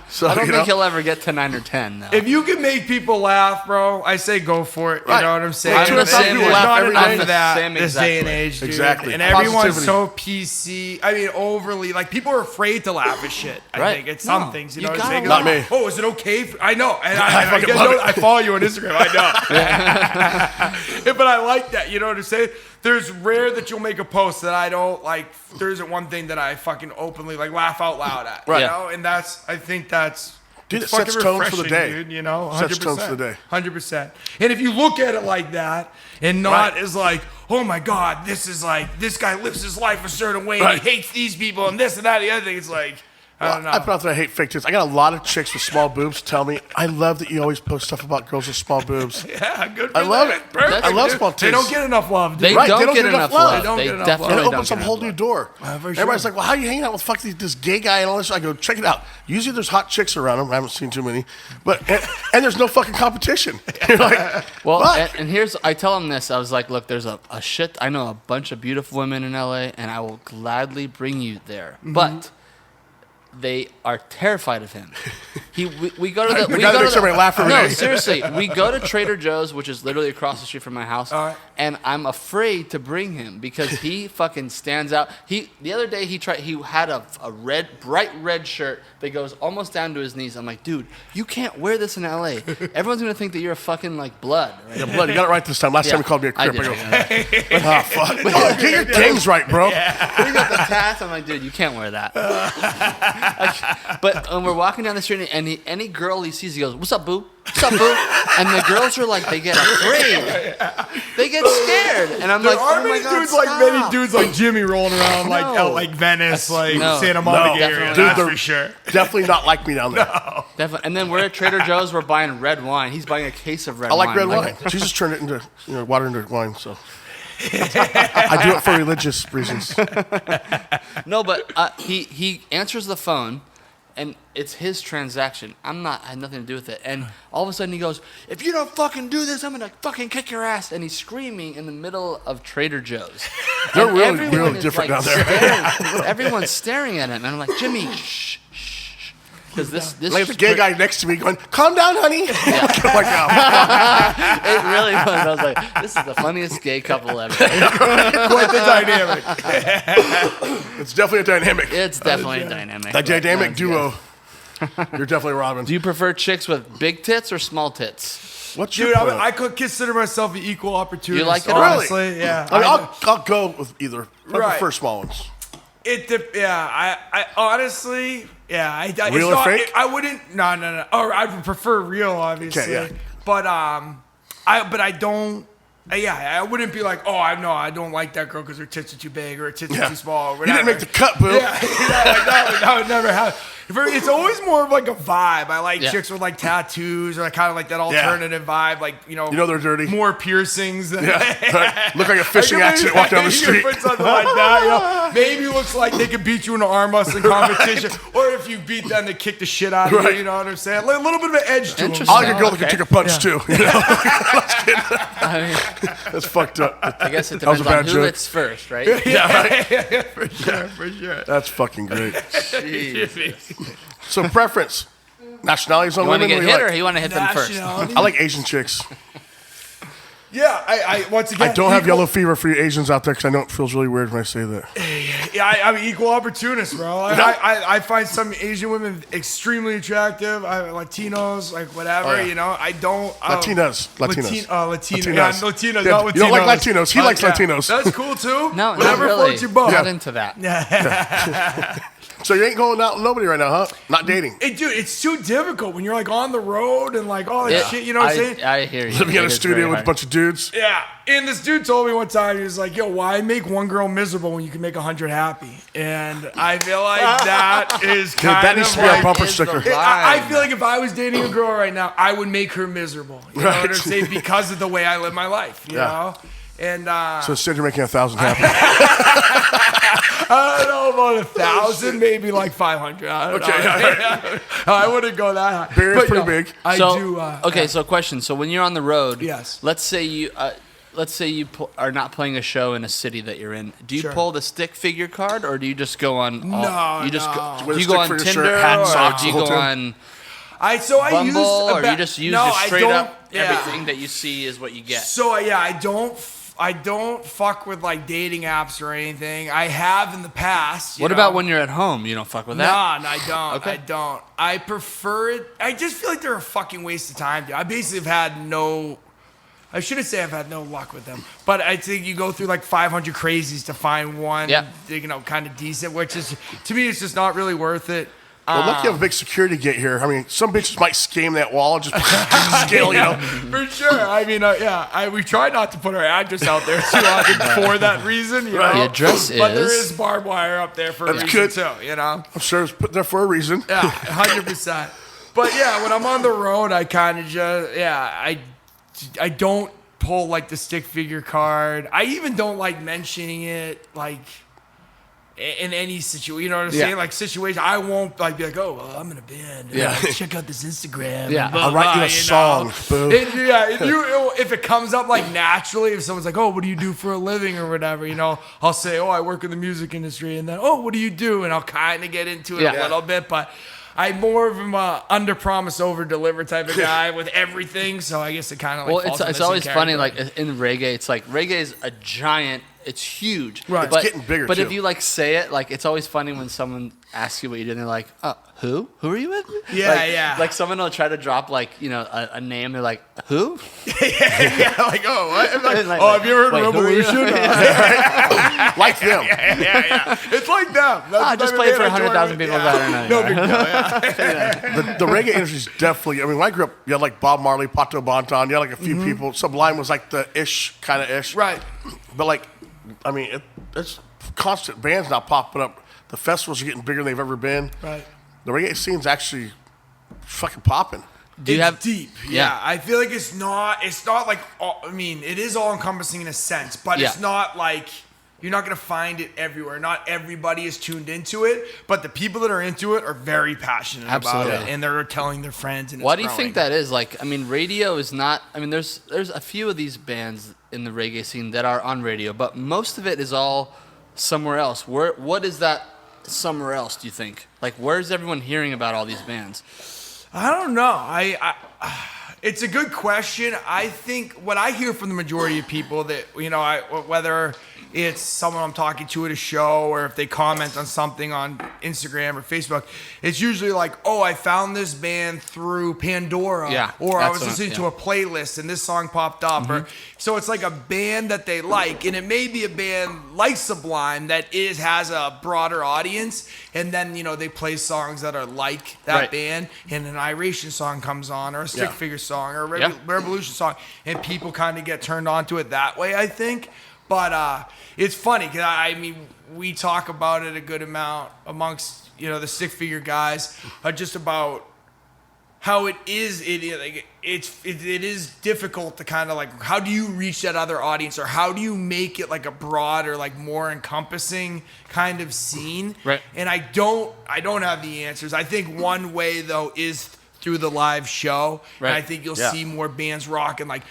So I don't you think know? he'll ever get to 9 or 10, though. If you can make people laugh, bro, I say go for it. You Right. know what I'm saying? I'm the Some same people way. are not Every enough day. of that Same this exact day and way. age, dude. Exactly. And everyone's Positivity. so PC. I mean, overly. Like, people are afraid to laugh at shit. I Right. think. It's No. some things. You know You what I'm saying? gotta Not me. Oh, is it okay? I know. And I I fucking love it. I follow you on Instagram. I know. But I like that. You know what I'm saying? There's rare that you'll make a post that I don't like. There isn't one thing that I fucking openly like laugh out loud at. Right. You know? And I think that's. Dude, It's it sets fucking tones for the refreshing, day. dude, you know, 100%. Sets tones for the day. 100%. And if you look at it like that and not Right. as like, oh my God, this is like, this guy lives his life a certain way Right. and he hates these people and this and that and the other thing, it's like, I don't know. I put out that I hate fake tits. I got a lot of chicks with small boobs tell me, I love that you always post stuff about girls with small boobs. Yeah, good for I love them. it. Perfect, I love dude. small They titties. don't get enough love, dude. They Right, don't get enough love. They don't They get enough definitely love. And it don't opens get up a whole enough new love. door. for sure. Everybody's like, well, how are you hanging out with this gay guy and all this? I go, check it out. Usually there's hot chicks around him. I haven't seen too many. But and there's no fucking competition. You're like, Well, fuck. and here's, I tell him this. I was like, look, there's a shit. I know a bunch of beautiful women in LA, and I will gladly bring you there. But they are terrified of him. We go to the. The we guy go that makes to the- everybody laugh every No, day. seriously. We go to Trader Joe's, which is literally across the street from my house, All right. and I'm afraid to bring him because he fucking stands out. The other day he had a bright red shirt that goes almost down to his knees. I'm like, dude, you can't wear this in LA. Everyone's gonna think that you're a fucking like blood. Right? Yeah, blood, you got it right this time. Last time you called me a I crip. did. I go, oh, fuck. Oh, get your games right, bro. We got the tats. I'm like, dude, you can't wear that. But when we're walking down the street, and any girl he sees, he goes, "What's up, boo? What's up, boo?" And the girls are like, they get afraid, they get scared, and I'm like, There are "Oh my many god, dudes stop." like dudes like Jimmy rolling around like No. like Venice, like no. Santa Monica area. definitely That's not. for sure. Definitely not like me down there. Definitely. And then we're at Trader Joe's. We're buying red wine. He's buying a case of red I wine. like red wine. Jesus turned it into water into wine, so I do it for religious reasons. No, but he answers the phone, and it's his transaction. I had nothing to do with it. And all of a sudden he goes, "If you don't fucking do this, I'm gonna fucking kick your ass!" And he's screaming in the middle of Trader Joe's. They're And really, everyone really is, different like, down there. Everyone's staring at him, and I'm like, "Jimmy, shh." Because this Like the gay guy next to me going, "Calm down, honey." I'm like, oh. it really was. I was like, "This is the funniest gay couple ever." Quite the dynamic. It's definitely a dynamic. It's definitely a dynamic. A dynamic That's duo. You're definitely Robin. Do you prefer chicks with big tits or small tits? What's your Dude, point? I could consider myself an equal opportunity. You like it? honestly? Yeah. I mean, I'll go with either. I Right. prefer small ones. I honestly, yeah. Real or fake? I wouldn't. No. Or I would prefer real, obviously. Okay, yeah. But I don't. I wouldn't be like, oh, I don't like that girl because her tits are too big or her tits are too small. Or You whatever. didn't make the cut, boo. Yeah, that would never happen. It's always more of like a vibe. I like Yeah. chicks with like tattoos or I kind of like that alternative vibe, like You know they're dirty. more piercings. Than Yeah. Look like a fishing Like, accident walk down the you street. could put something like that, maybe looks like they could beat you in an arm wrestling competition, or if you beat them, they kick the shit out of you. Right. You know what I'm saying? Like a little bit of an edge to them. Interesting. I like a girl that can Okay. take a punch too. You know? I mean, That's fucked up. I guess it That was depends a on bad who joke. hits first, right? For sure. That's fucking great. Jesus. So preference, nationalities on You want to women. get what do hit, you or like? you want to hit them first? Nationality? I like Asian chicks. Yeah, I once again. I don't have equal- yellow fever for you Asians out there because I know it feels really weird when I say that. Yeah, I'm equal opportunist, bro. I find some Asian women extremely attractive. Latinos, like whatever, Oh, yeah. you know. I don't. Latinas. Latinos. Yeah, Latinas. Latinos, Yeah, not Latinos. you don't like Latinos. He likes Latinos. That's cool too. No, whatever not really. floats your boat. Not into that. So you ain't going out with nobody right now, huh? Not dating. Dude, it's too difficult when you're like on the road and like all that shit. You know what I'm saying? I hear you. Living in It a is studio very with a hard. bunch of dudes. Yeah. And this dude told me one time, he was like, yo, why make one girl miserable when you can make 100 happy? And I feel like that is Dude, kind that needs of to be our like, bumper is the sticker. vibe. I feel like if I was dating a girl right now, I would make her miserable. You know what I'm Right. saying? Because of the way I live my life, you Yeah. know? And So instead you're making 1,000 happy. I don't know about 1,000, maybe like 500. I don't know. I wouldn't go that high. Barry's But, pretty no, big. I So, do. okay, so question. So when you're on the road, Yes. Let's say you are not playing a show in a city that you're in. Do you Sure. pull the stick figure card, or do you just go on? No, you just no. go, With do a you go stick on for your Tinder, shirt, hat, or socks, do you the go whole on I use Bumble, or a you just use no, just I straight don't- up yeah. everything that you see is what you get? So yeah, I don't fuck with like dating apps or anything. I have in the past. What about when you're at home? You don't fuck with that? Nah, I don't. Okay. I don't. I prefer it. I just feel like they're a fucking waste of time, dude. I basically have had no. I shouldn't say I've had no luck with them, but I think you go through like 500 crazies to find one, Yeah. kind of decent, which is, to me, it's just not really worth it. Well, lucky you have a big security gate here. I mean, some bitches might scam that wall and just scale, you know. For sure. I mean, we try not to put our address out there too often for that reason, you know. The address But there is- is barbed wire up there for a That's reason good. too, you know. I'm sure it's put there for a reason. Yeah, 100%. But yeah, when I'm on the road, I kind of just, I don't pull like the stick figure card. I even don't like mentioning it like in any situation. You know what I'm saying? Like situation, I won't like be like, oh, well, I'm in a band. Yeah. Check out this Instagram. Yeah. and blah, I'll write you blah, a song, boo. If it comes up like naturally, if someone's like, oh, what do you do for a living or whatever, you know, I'll say, oh, I work in the music industry, and then, oh, what do you do? And I'll kind of get into it Yeah. a little bit, but I'm more of a under promise, over deliver type of guy with everything. So I guess it kind of like Well, falls in it's the always same funny, category. like in reggae, it's like reggae is a giant. It's huge. Right. But, It's getting bigger, But too. if you like say it, like it's always funny when someone asks you what you do, and they're like, "Oh, who are you with? Yeah, Like someone will try to drop like, you know, a name. They're like, who? yeah, like, oh, what? I'm like, Like, oh, have you ever heard wait, of who are you? Revolution? Like them. Yeah. It's like them. That's Just the play it type for of band I 100,000 joined. people that don't know. No big deal, yeah. The reggae industry is definitely. I mean, when I grew up, you had like Bob Marley, Pato Banton. You had like a few people. Sublime was like the kind of ish. Right. But like, I mean, it's constant bands now popping up. The festivals are getting bigger than they've ever been. Right. The reggae scene's actually fucking popping. Do you have deep? Yeah. Yeah, I feel like it's not like. I mean, it is all encompassing in a sense, but it's not like you're not gonna find it everywhere. Not everybody is tuned into it, but the people that are into it are very passionate about it, and they're telling their friends. And Why do you think that is? Like, I mean, radio is not. I mean, there's a few of these bands in the reggae scene that are on radio, but most of it is all somewhere else. What is that somewhere else? Do you think? Like, where's everyone hearing about all these bands? I don't know. I it's a good question. I think what I hear from the majority of people that, you know, whether it's someone I'm talking to at a show or if they comment on something on Instagram or Facebook, it's usually like, oh, I found this band through Pandora, or I was listening to a playlist and this song popped up. Or so it's like a band that they like, and it may be a band like Sublime that has a broader audience, and then, you know, they play songs that are like that band, and an Iration song comes on, or a Stick Figure song, or a Revolution song, and people kind of get turned on to it that way, I think. But it's funny because I mean, we talk about it a good amount amongst, you know, the Stick Figure guys, just about how it is difficult to kind of like, how do you reach that other audience, or how do you make it like a broader, like more encompassing kind of scene? Right. And I don't have the answers. I think one way though is through the live show. Right. And I think you'll see more bands rocking, like,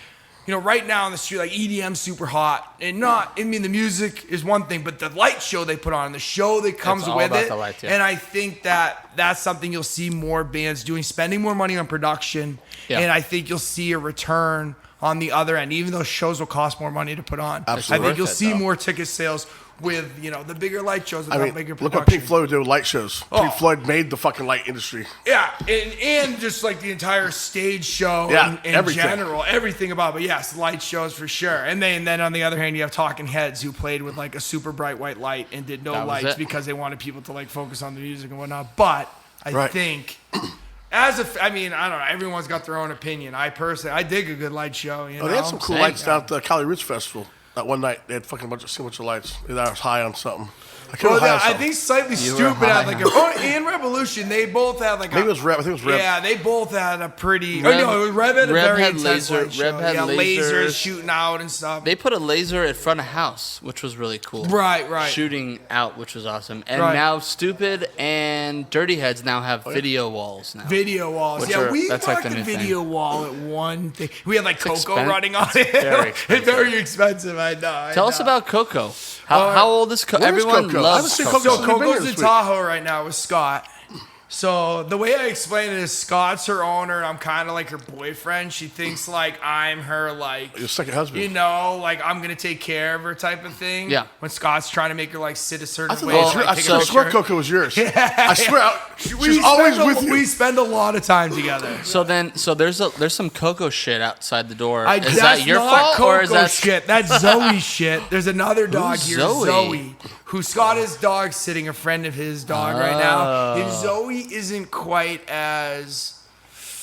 you know, right now on the street, like EDM's super hot, and I mean, the music is one thing, but the light show they put on, the show that comes with it, lights, and I think that's something you'll see more bands doing, spending more money on production, and I think you'll see a return on the other end, even though shows will cost more money to put on. Absolutely. I think you'll see more ticket sales with, you know, the bigger light shows, with bigger production. Look what Pink Floyd did with light shows. Pink Floyd made the fucking light industry. Yeah, and just like the entire stage show in general, everything about it. But yes, light shows for sure. And then on the other hand, you have Talking Heads who played with like a super bright white light and did no lights because they wanted people to like focus on the music and whatnot. But I think I mean, I don't know. Everyone's got their own opinion. I dig a good light show. You know? They had some cool lights down at the Cali Roots Festival. That one night, they had fucking bunch of lights. I was high on something. I think Slightly Stupid had like and Revolution, they both had like I think it was Rev. Yeah, they both had a pretty. Rev had a very intense light show. Rev had lasers shooting out and stuff. They put a laser at front of house, which was really cool. Right. Shooting out, which was awesome. And now Stupid and Dirty Heads now have video walls now. Video walls. We got like the video wall at one thing. We had like Coco running on it. It's very expensive. I know. Tell us about Coco. How old is Coco? Everyone loves Coco. So Coco's in Tahoe right now with Scott. So the way I explain it is Scott's her owner, and I'm kind of like her boyfriend. She thinks like I'm her like your second husband. You know, like I'm gonna take care of her type of thing. Yeah. When Scott's trying to make her like sit a certain way. I swear Coco was yours. I swear she's always with you. We spend a lot of time together. So there's some Coco shit outside the door. Is that your fault Coco or is that shit? That's Zoe shit. There's another dog here, Zoe, who Scott is dog sitting a friend of his dog right now. And Zoe isn't quite as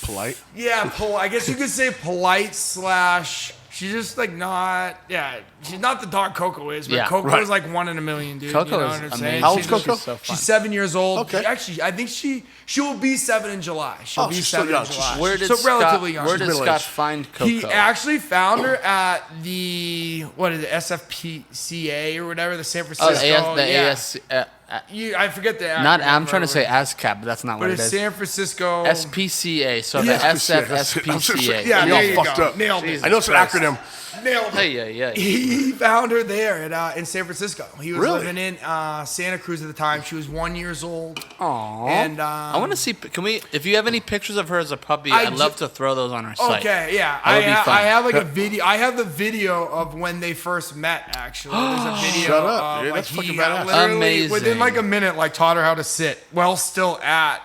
polite. Yeah, I guess you could say polite / she's just like not. Yeah, she's not the dog Coco is, but Coco is like 1 in a million, dude. Coco you know is what I'm amazing. saying? How old's Coco? She's 7 years old. Okay. Actually, I think she will be 7 in July. She'll be 7 in July. Where did relatively young. Where did Scott find Coco? He actually found her at the SFPCA or whatever, the San Francisco. I forget the acronym. I'm trying to say ASCAP, but that's not what it is. But it's San Francisco SPCA. So the SFSPCA. Yeah, there you go. Nailed it. I know it's an acronym. Nailed it. Yeah. He found her there in San Francisco. He was living in Santa Cruz at the time. She was 1 year old. Aww. And I want to see. Can we? If you have any pictures of her as a puppy, I'd love to throw those on our site. Okay, yeah. I have like a video. I have the video of when they first met. Actually, there's a video. Shut up, of, dude. like, That's fucking he badass. literally Amazing. within like a minute, like taught her how to sit while still at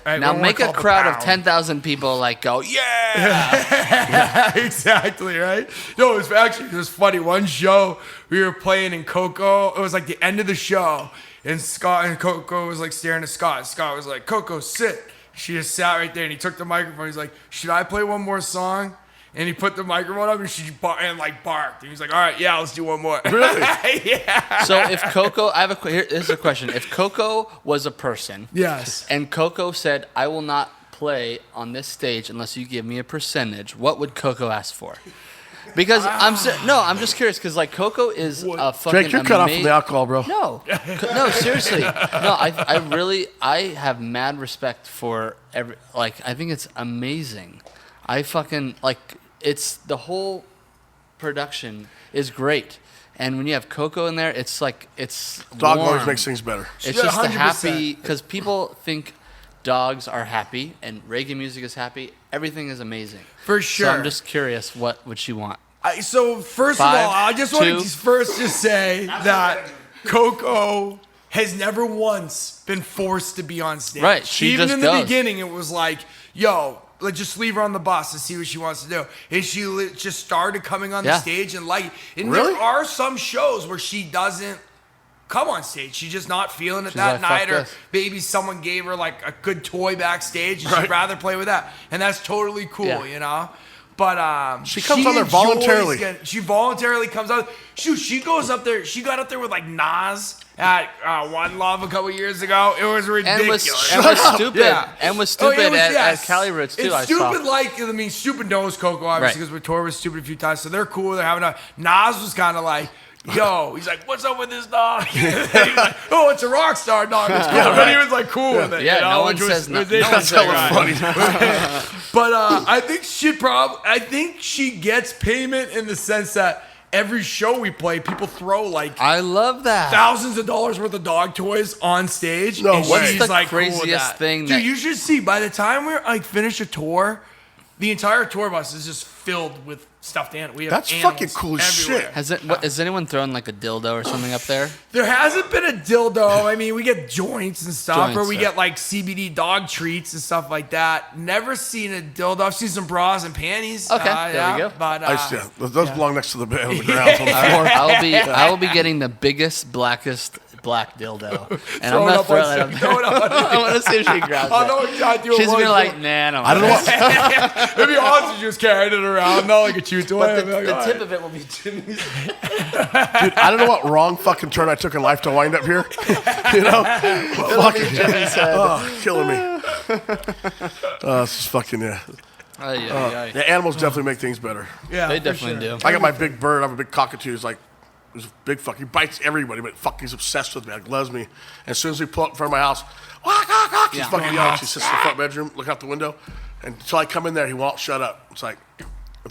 Now make a crowd of 10,000 people like go, yeah! Exactly, right? No, it was funny. One show we were playing in Coco. It was like the end of the show, and Scott and Coco was like staring at Scott. Scott was like, "Coco, sit." She just sat right there, and he took the microphone. He's like, "Should I play one more song?" And he put the microphone up, and she barked. And he's like, "All right, yeah, let's do one more." Really? Yeah. So if Coco, here's a question. If Coco was a person, yes, and Coco said, "I will not play on this stage unless you give me a percentage," what would Coco ask for? Because I'm just curious because like Coco is a fucking Jake, you're cut off from the alcohol, bro. No, seriously, no. I have mad respect for I think it's amazing. I fucking it's the whole production is great, and when you have Coco in there, it's Dog warm. always makes things better. It's just the 100%. happy because people think dogs are happy and reggae music is happy. Everything is amazing. For sure. So I'm just curious, what would she want? So first of all, I just want to first just say that Coco has never once been forced to be on stage. Right. She Even just in the goes. beginning, it was like, yo, let's just leave her on the bus and see what she wants to do. And she just started coming on the stage and Really? there are some shows where she doesn't come on stage. She's just not feeling it She's that like, night, "Fuck or this." maybe someone gave her like a good toy backstage and Right. she'd rather play with that. And that's totally cool, Yeah. you know? But She comes on there voluntarily. She voluntarily comes out. Shoot, she goes up there. She got up there with like Nas at One Love a couple years ago. It was ridiculous. And was stupid. Yeah. And was Oh, stupid it was- at yes. Cali Roots too. It's I stupid. saw. Stupid knows Coco obviously Right. because we toured with Stupid a few times, so they're cool. They're having a. Nas was kind of like. Yo, he's like, what's up with this dog? He's like, oh, it's a rock star dog. It's cool. But he was like cool with it. Yeah, you know, no one which was- says no. was No one interesting, says right? funny. But I think I think she gets payment in the sense that every show we play, people throw like I love that. thousands of dollars worth of dog toys on stage. No and way. she's What's the like cool with craziest that. thing Dude, that- you should see by the time we're like finish a tour, the entire tour bus is just filled with stuffed animals. We have That's animals fucking cool as everywhere. shit. Has anyone thrown like a dildo or something up there? There hasn't been a dildo. I mean, we get joints and stuff, or Joints, we yeah. get like CBD dog treats and stuff like that. Never seen a dildo. I've seen some bras and panties. Okay, there we go. But Those belong next to the bed on the ground on the floor. I will be getting the biggest, blackest black dildo, and Throw I'm it gonna up throw on that up stage. there. Throw it up on I want to see if she grabs I it. know exactly what She's it gonna be was, like, but- nah, I don't know what. It'd be awesome if she just carried it around, not like a chew toy. But I'd be like, the all tip right. of it will be Jimmy's. Dude, I don't know what wrong fucking turn I took in life to wind up here. You know? Fucking Jimmy's head. killing me. This is fucking, yeah. Ay, ay, ay. Yeah, animals definitely make things better. Yeah, They for definitely sure. do. I got my big bird. I have a big cockatoo. He's like, he's a big fuck. He bites everybody, but fuck, he's obsessed with me. Like, loves me. And as soon as we pull up in front of my house, wak, wak, wak, he's Yeah. fucking yelling. She sits in the front bedroom, look out the window, and until I come in there, he won't shut up. It's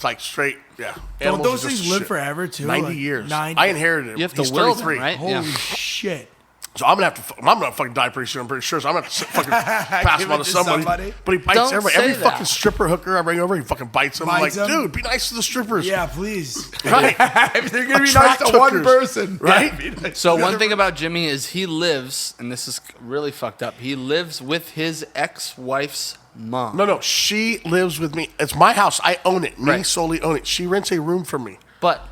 like straight, yeah. Don't Animals those are just things live shit. forever too? 90 Like, years. 90. I inherited him. You have to He's will them, 33. right? Holy Yeah. shit. So I'm gonna fucking die pretty soon. I'm pretty sure. So I'm gonna have to fucking pass Give him on it to to somebody. somebody. But he bites Don't everybody. say Every that. fucking stripper hooker I bring over, he fucking bites them. I'm like, Bites 'em? dude, be nice to the strippers. Yeah, please. Right. If they're gonna be nice Attract to one hookers, person, right? yeah, be nice So to one the thing about Jimmy is he lives, and this is really fucked up. He lives with his ex-wife's mom. No, she lives with me. It's my house. I own it. Me Right. solely own it. She rents a room from me. But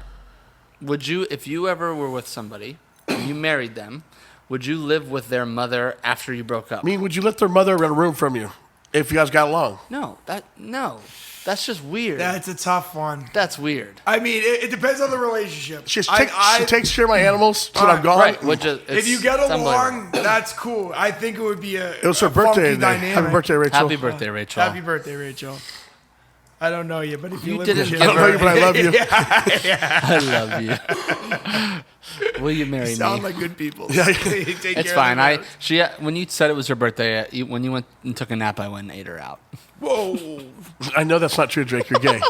would you, if you ever were with somebody and you married them, would you live with their mother after you broke up? I mean, would you let their mother rent a room from you if you guys got along? No, that's just weird. That's a tough one. That's weird. I mean, it depends on the relationship. She takes care of my animals till I'm gone. Right. Would you, If you get along, that's cool. I think it would be It was her birthday today. Happy birthday, Rachel. Happy birthday, Rachel. Happy birthday, Rachel. I don't know you, but if you, You live didn't with I give don't know her- you, but I love you. I love you. Will you marry sound me? like good people. Yeah. Take It's care fine. of them. When you said it was her birthday, when you went and took a nap, I went and ate her out. Whoa. I know that's not true, Drake. You're gay.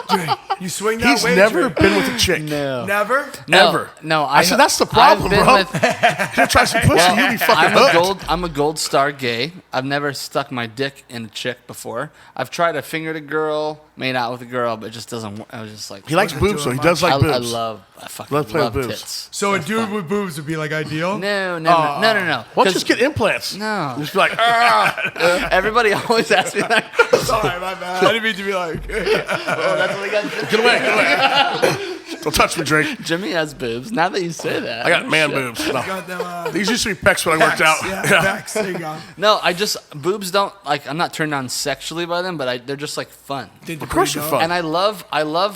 You swing that He's way, never Drake. been with a chick. No. Never? Ever. No, I said that's the problem, I've been bro. with- You're gonna try some pussy, you'll be fucking hooked. I'm a gold star gay. I've never stuck my dick in a chick before. I've tried to finger a girl, made out with a girl, but it just doesn't work. I was just like, He likes boobs, though. He does like boobs. I fucking Love playing love with boobs. tits. So That's a dude fun. with boobs would be like ideal? No. Why don't you just get implants? No. Just be like, ah. Everybody always asks me that. Sorry, my bad. I didn't mean to be like... Oh, that's what we got. Get away. Don't touch me, Drake. Jimmy has boobs. Now that you say that, I got man shit. boobs. No. Got them, These used to be pecs when I worked out. Yeah, pecs. There you go. No, boobs don't like. I'm not turned on sexually by them, but they're just like fun. Of course you're fun. And I love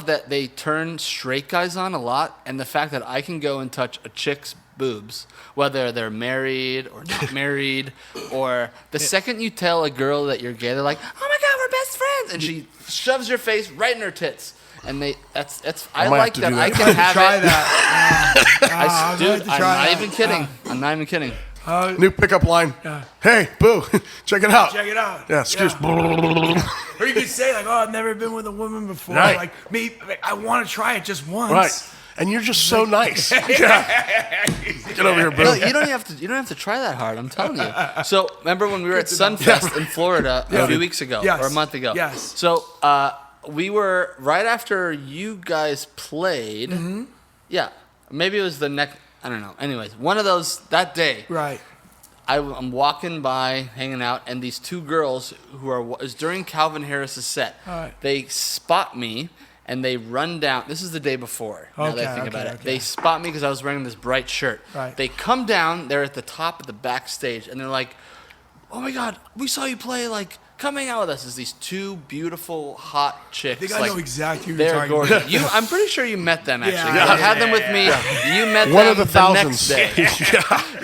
that they turn straight guys on a lot, and the fact that I can go and touch a chick's boobs, whether they're married or not married, or the second you tell a girl that you're gay, they're like, "Oh my God, we're best friends," and she shoves your face right in her tits. And that's I might like have to that. do I that. can have Try it. that. Dude, I'm not that. even kidding. I'm not even kidding. New pickup line. Hey, boo, check it out. Check it out. Yeah, excuse me. Or you could say like, "Oh, I've never been with a woman before. Right. Like, maybe I want to try it just once." Right. And you're just so nice. Yeah. Get over here, boo. No, you don't have to try that hard. I'm telling you. So remember when we were at Sunfest in Florida a few weeks ago Yes. or a month ago? Yes. So we were right after you guys played. Mm-hmm. Yeah, maybe it was the next. I don't know. Anyways, one of those that day. Right. I'm walking by, hanging out, and these two girls who is during Calvin Harris's set. All right. They spot me. And they run down. This is the day before. Now that I think about it, they spot me because I was wearing this bright shirt. Right. They come down. They're at the top of the backstage, and they're like, "Oh my God, we saw you play. Like, come hang out with us." There's these two beautiful, hot chicks. I think I know exactly who you're they're talking gorgeous. about. I'm pretty sure you met them actually. Yeah, I had them with me. You met One them of the next thousands. day.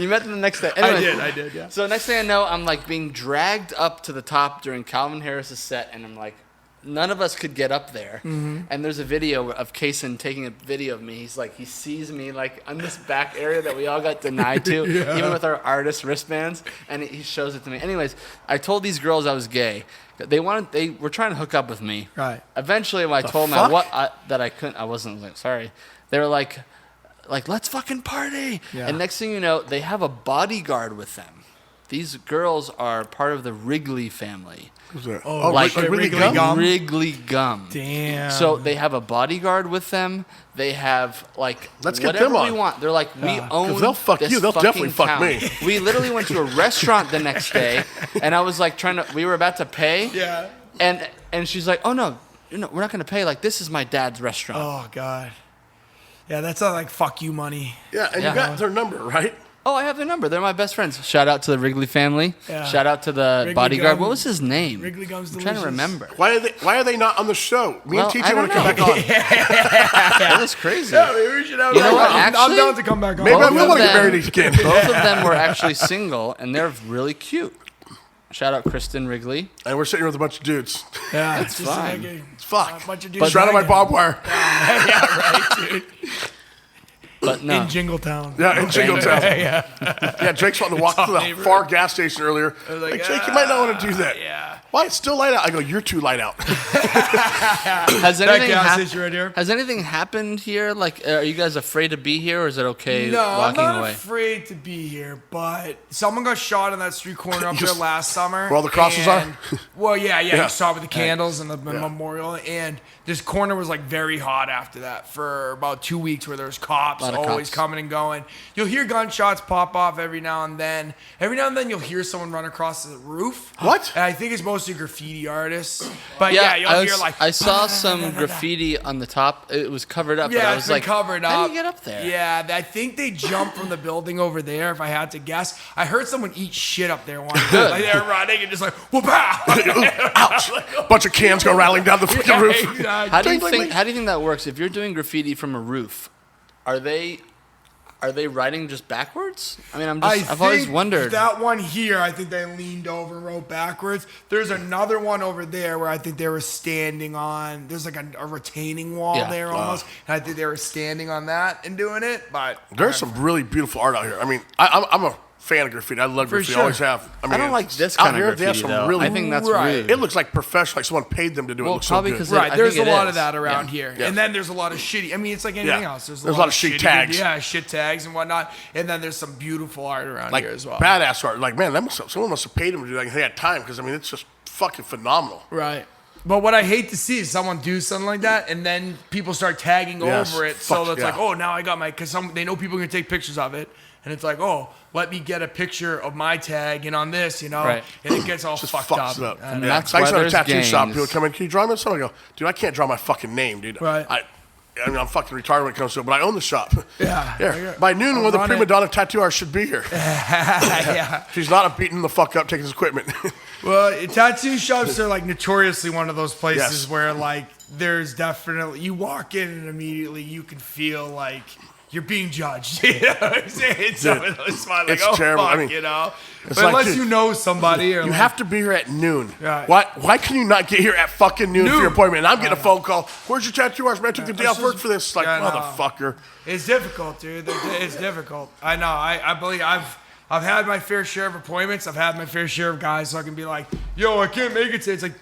You met them the next day. Anyways, I did. Yeah. So next thing I know, I'm like being dragged up to the top during Calvin Harris's set, and I'm like, none of us could get up there. Mm-hmm. And there's a video of Kaysen taking a video of me. He's like, he sees me like on this back area that we all got denied to, even with our artist wristbands, and he shows it to me. Anyways, I told these girls I was gay. They were trying to hook up with me. Right. Eventually, when I told them that I couldn't, I wasn't like, sorry. They were like, let's fucking party. Yeah. And next thing you know, they have a bodyguard with them. These girls are part of the Wrigley family. Who's that? Oh, Like Wrigley gum? Wrigley gum. Damn. So they have a bodyguard with them. They have like Let's get whatever them on. we want. They're like, we own. 'Cause they'll fuck this you. They'll fucking definitely fuck town. me. We literally went to a restaurant the next day, and I was like we were about to pay. Yeah. And she's like, oh no, we're not gonna pay. Like, this is my dad's restaurant. Oh God. Yeah, that's not like fuck you money. Yeah, and Yeah. you got their number, right? Oh, I have their number. They're my best friends. Shout out to the Wrigley family. Yeah. Shout out to the Wrigley bodyguard. gum. What was his name? Wrigley gum's I'm trying to delicious. remember. Why are they not on the show? Me Well, and I TJ want to don't come know. back on. That was crazy. Maybe we should have. You know what, I'm actually- down to come back on. Maybe I Both will of want to get them- married again. Both of them were actually single, and they're really cute. Shout out Kristen Wrigley. And we're sitting here with a bunch of dudes. Yeah, It's just to fine. make It's fuck. a bunch of dudes. Surrounded by hanging. barbed wire. Yeah, right, dude. But no. In Jingletown. Yeah, in Jingletown. Yeah. Yeah, Drake's wanting to walk to the far gas station earlier. Like, Jake, you might not want to do that. Yeah. Why? It's still light out. I go, you're too light out. Has That anything, gas station right here. has anything happened here? Like, are you guys afraid to be here, or is it okay No, I'm walking not away? afraid to be here, but someone got shot on that street corner up there Just- last summer. where all the crosses are? Well, yeah, Yeah. you saw it with the candles and the memorial, and this corner was like very hot after that for about 2 weeks, where there was cops Lot of always cops. coming and going. You'll hear gunshots pop off every now and then. Every now and then you'll hear someone run across the roof. What? And I think it's mostly graffiti artists. But yeah, you'll hear like I saw some graffiti on the top. It was covered up, but yeah, I it's was been like, covered up. how do you get up there? Yeah, I think they jumped from the building over there, if I had to guess. I heard someone eat shit up there once. Like they were running and just like, whoop Ouch. Bunch of cans go rattling down the fucking roof. How do you Bling, think? bling. How do you think that works? If you're doing graffiti from a roof, are they writing just backwards? I mean, I've always wondered. That one here, I think they leaned over and wrote backwards. There's another one over there where I think they were standing on. There's like a retaining wall Yeah. there almost, and I think they were standing on that and doing it. But There's some really beautiful art out here. I mean, I'm a fan of graffiti. I love graffiti. sure. I always have. I don't like this out kind here, of they have graffiti, some though. really. I think that's Right. rude. It looks like professional. Like someone paid them to do it. It Well, looks so probably good. 'cause Right, I there's a think it lot is. of that around Yeah. here. Yeah. And then there's a lot of shitty, I mean, it's like anything else. There's a lot of shit shitty, tags. shit tags and whatnot. And then there's some beautiful art around Like here as well. badass art. Like man, someone must have paid them to do that. They had time because I mean, it's just fucking phenomenal. Right. But what I hate to see is someone do something like that, and then people start tagging Yes. over it. So Fuck, that's like, yeah. oh, now I got my, because they know people are gonna take pictures of it, and it's like, oh, let me get a picture of my tag and on this, Right. and it gets all Just fucked fucks it up. And Yeah. that's I why used to have a there's tattoo shop. gangs. People would come in, can you draw me something? I go, dude, I can't draw my fucking name, dude. Right. I mean, I'm fucking retarded when it comes to it, but I own the shop. Yeah. Here. By noon, one of the run prima it. donna tattoo artists should be here. yeah. She's not beating the fuck up, taking his equipment. Well, tattoo shops are like notoriously one of those places Yes. where like there's definitely you walk in and immediately you can feel like you're being judged. You know what I'm saying? Some of those spots, like, it's oh terrible. fuck, I mean, you know. But like, unless dude, you know somebody, or You like, have to be here at noon. Right. Why can you not get here at fucking noon for Noon. your appointment? And I'm getting a phone call. Where's your tattoo artist, man? I took the day It's off work just- for this. It's like, yeah, no. motherfucker. It's difficult, dude. It's difficult. I know. I believe I've had my fair share of appointments. I've had my fair share of guys, so I can be like, yo, I can't make it today. It's like,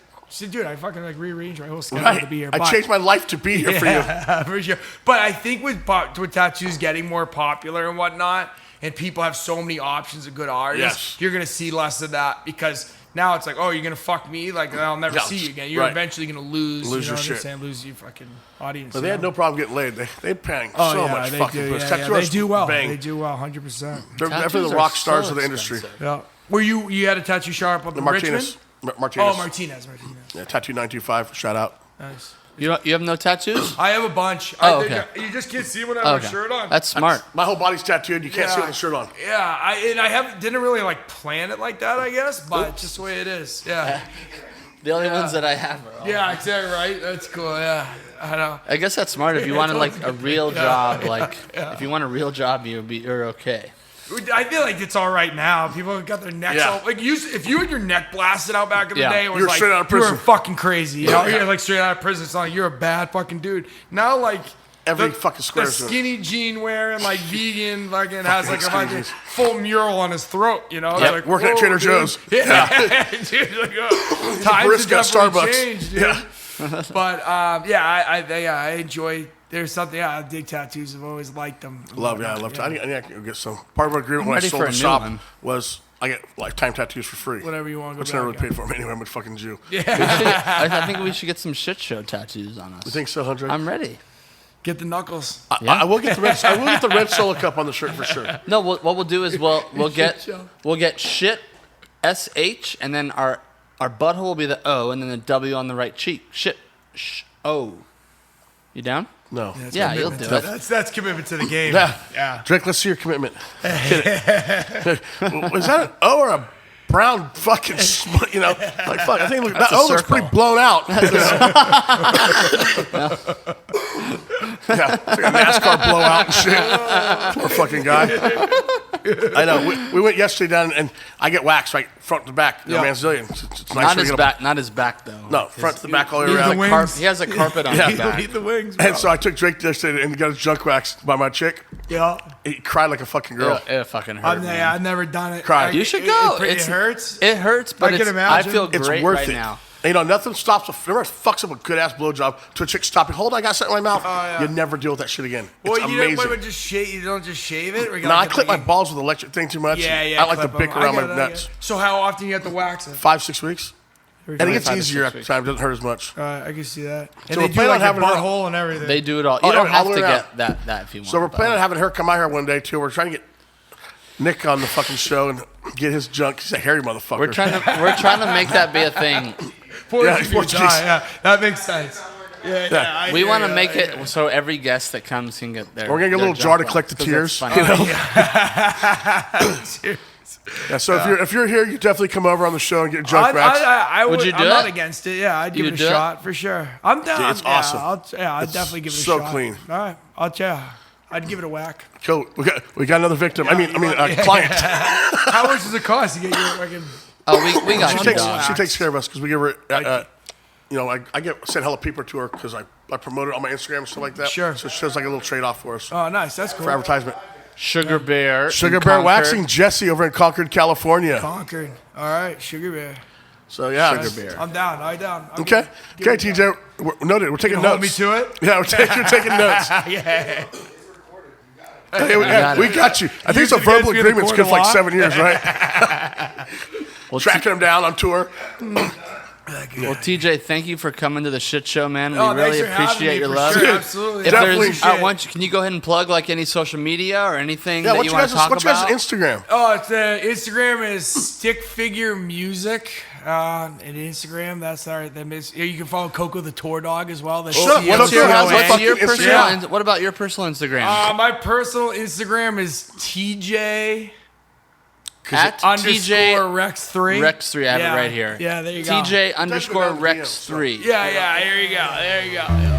dude, I fucking like rearranged my whole schedule to Right. be here. I But- changed my life to be here for you. Yeah, for sure. But I think with tattoos getting more popular and whatnot, and people have so many options of good artists, Yes. you're gonna see less of that because now it's like, oh, you're gonna fuck me, like I'll never Yeah, see you again. You're right. eventually gonna lose Lose you know your what I'm shit. saying? Lose your fucking audience. But they had no problem getting laid. They paying Oh, so yeah, much they fucking do. pussy. Yeah, Tattoo yeah. They artists do well. bang. They do well, 100%. They're definitely Tattoos the are rock so stars of the industry. expensive. Yeah. Were you had a tattoo shop up The in Martinez. Richmond? Martinez. Oh, Martinez. Yeah, Tattoo 925. Shout out. Nice. You have no tattoos? I have a bunch. Oh, I think okay. you just can't see when I have Okay. a shirt on. That's smart. My whole body's tattooed. You can't see it with a shirt on. Yeah, I didn't really like plan it like that, I guess, but it's just the way it is. Yeah. The only ones that I have are all. Yeah, exactly right. That's cool. Yeah. I know. I guess that's smart. If you wanted like a real job, if you want a real job, you're okay. I feel like it's all right now. People have got their necks Yeah. all like if you had your neck blasted out back in the Yeah. day, it was You were like straight out of you prison. were fucking crazy. You know, you're like straight out of prison. It's not like you're a bad fucking dude. Now like Every fucking square the is a- skinny jean wearing like vegan fucking has like a skinny fucking jeans. full mural on his throat. You know, Yeah, like, working at whoa, Trader dude. Joe's. Yeah, dude, like, oh, times barista have at definitely Starbucks. changed, dude. Yeah. But I enjoy. There's something. Yeah, I dig tattoos. I've always liked them. Love, yeah, I love. I need to go get some. Part of our agreement when I ready sold for the a new shop one. was I get lifetime tattoos for free. Whatever you want to go Which never back really on. paid for them anyway. I'm a fucking Jew. I think we should get some shit show tattoos on us. You think so, Hundred? I'm ready. Get the knuckles. I will get the red. I will get the red solo cup on the shirt for sure. No, what we'll do is we'll get shit SH and then our butthole will be the O and then the W on the right cheek. Shit O. You down? No. Yeah, you'll do it. That's commitment to the game. Yeah. Drake, let's see your commitment. Was that an O or a brown fucking, you know? Like, fuck, I think that a O looks circle. pretty blown out. You know? Yeah, it's like a NASCAR blowout and shit. Poor fucking guy. I know. We went yesterday down and I get waxed right front to back. You know, Manzillion. It's nice Not to his get back. Not his back though. No, front to the back all the way Leave the around. wings. He has a carpet on Yeah. his back. Eat the wings, bro. And so I took Drake yesterday and got his junk waxed by my chick. Yeah. He cried like a fucking girl. It fucking hurt. man. I've never done it. Cry. You should go. It hurts. It hurts, but I can I imagine. feel It's great worth right it. now. And, you know, nothing stops. Never fucks up a good ass blowjob to a chick stopping. Hold on, I got something in my mouth. yeah. You never deal with that shit again. Well, It's you amazing. don't just shave. You don't just shave it. Or you No, I gotta clip my like- balls with the electric thing too much. Yeah, yeah. I like to clip bick 'em. around I my get it, I nuts. get it. So how often you have to wax it? 5-6 weeks. And it gets 5 to easier 6 after weeks. time. It doesn't hurt as much. I can see that. And So they we're do planning like on a having her- butthole and everything. They do it all. Oh, You don't all have the to way get that if you want. So we're but- planning on having her come out here one day too. We're trying to get Nick on the fucking show and get his junk. He's a hairy motherfucker. We're trying to make that be a thing. Portuguese, Portuguese. yeah, that makes sense. Yeah, We want to make it so every guest that comes can get their. We're gonna get a their little jar to junk collect the waxed, 'cause tears. that's You funny. know? Yeah. So if you're here, you definitely come over on the show and get your junk waxed. I Would you do I'm not it? against it. Yeah, I'd give You'd it a do it? shot for sure. I'm down. It's awesome. I'd It's definitely give it a so shot. clean. All right, I'd give it a whack. Cool. We got another victim. I mean, client. How much does it cost to get your fucking? Oh, we got She you, takes dog. she takes care of us because we give her. I get sent hella people to her because I promote it on my Instagram and stuff like that. Sure. So she does like a little trade off for us Oh, nice. That's cool. for advertisement. Sugar Bear. Sugar in Bear Concord. Waxing, Jesse over in Concord, California. Concord. All right, Sugar Bear. So yeah, Sugar Bear. I'm down. I'm down. Okay, TJ. Noted. We're taking notes. Hold me to it. Yeah, you're taking notes. Yeah. Hey, we got you. I think it's a Use it verbal against me in agreement. It's the good for like court 7 years, right? Well, Tracking them down on tour. Well, TJ, thank you for coming to the shit show, man. We Oh, really thanks for having appreciate me, your for love. sure. Dude, Absolutely. If Definitely. there's, can you go ahead and plug like any social media or anything Yeah, that you want to talk what's your about? guys' Instagram? Oh, it's Instagram is Stick Figure Music. And Instagram, that's all right. You can follow Coco the Tour Dog as well. That's Shut up. What's your, Coco has a what's your fucking personal? Instagram. What about your personal Instagram? my personal Instagram is TJ At TJ Rex3. Rex3. I have it right here. Yeah, there you go. TJ _Rex3. Yeah, there you go.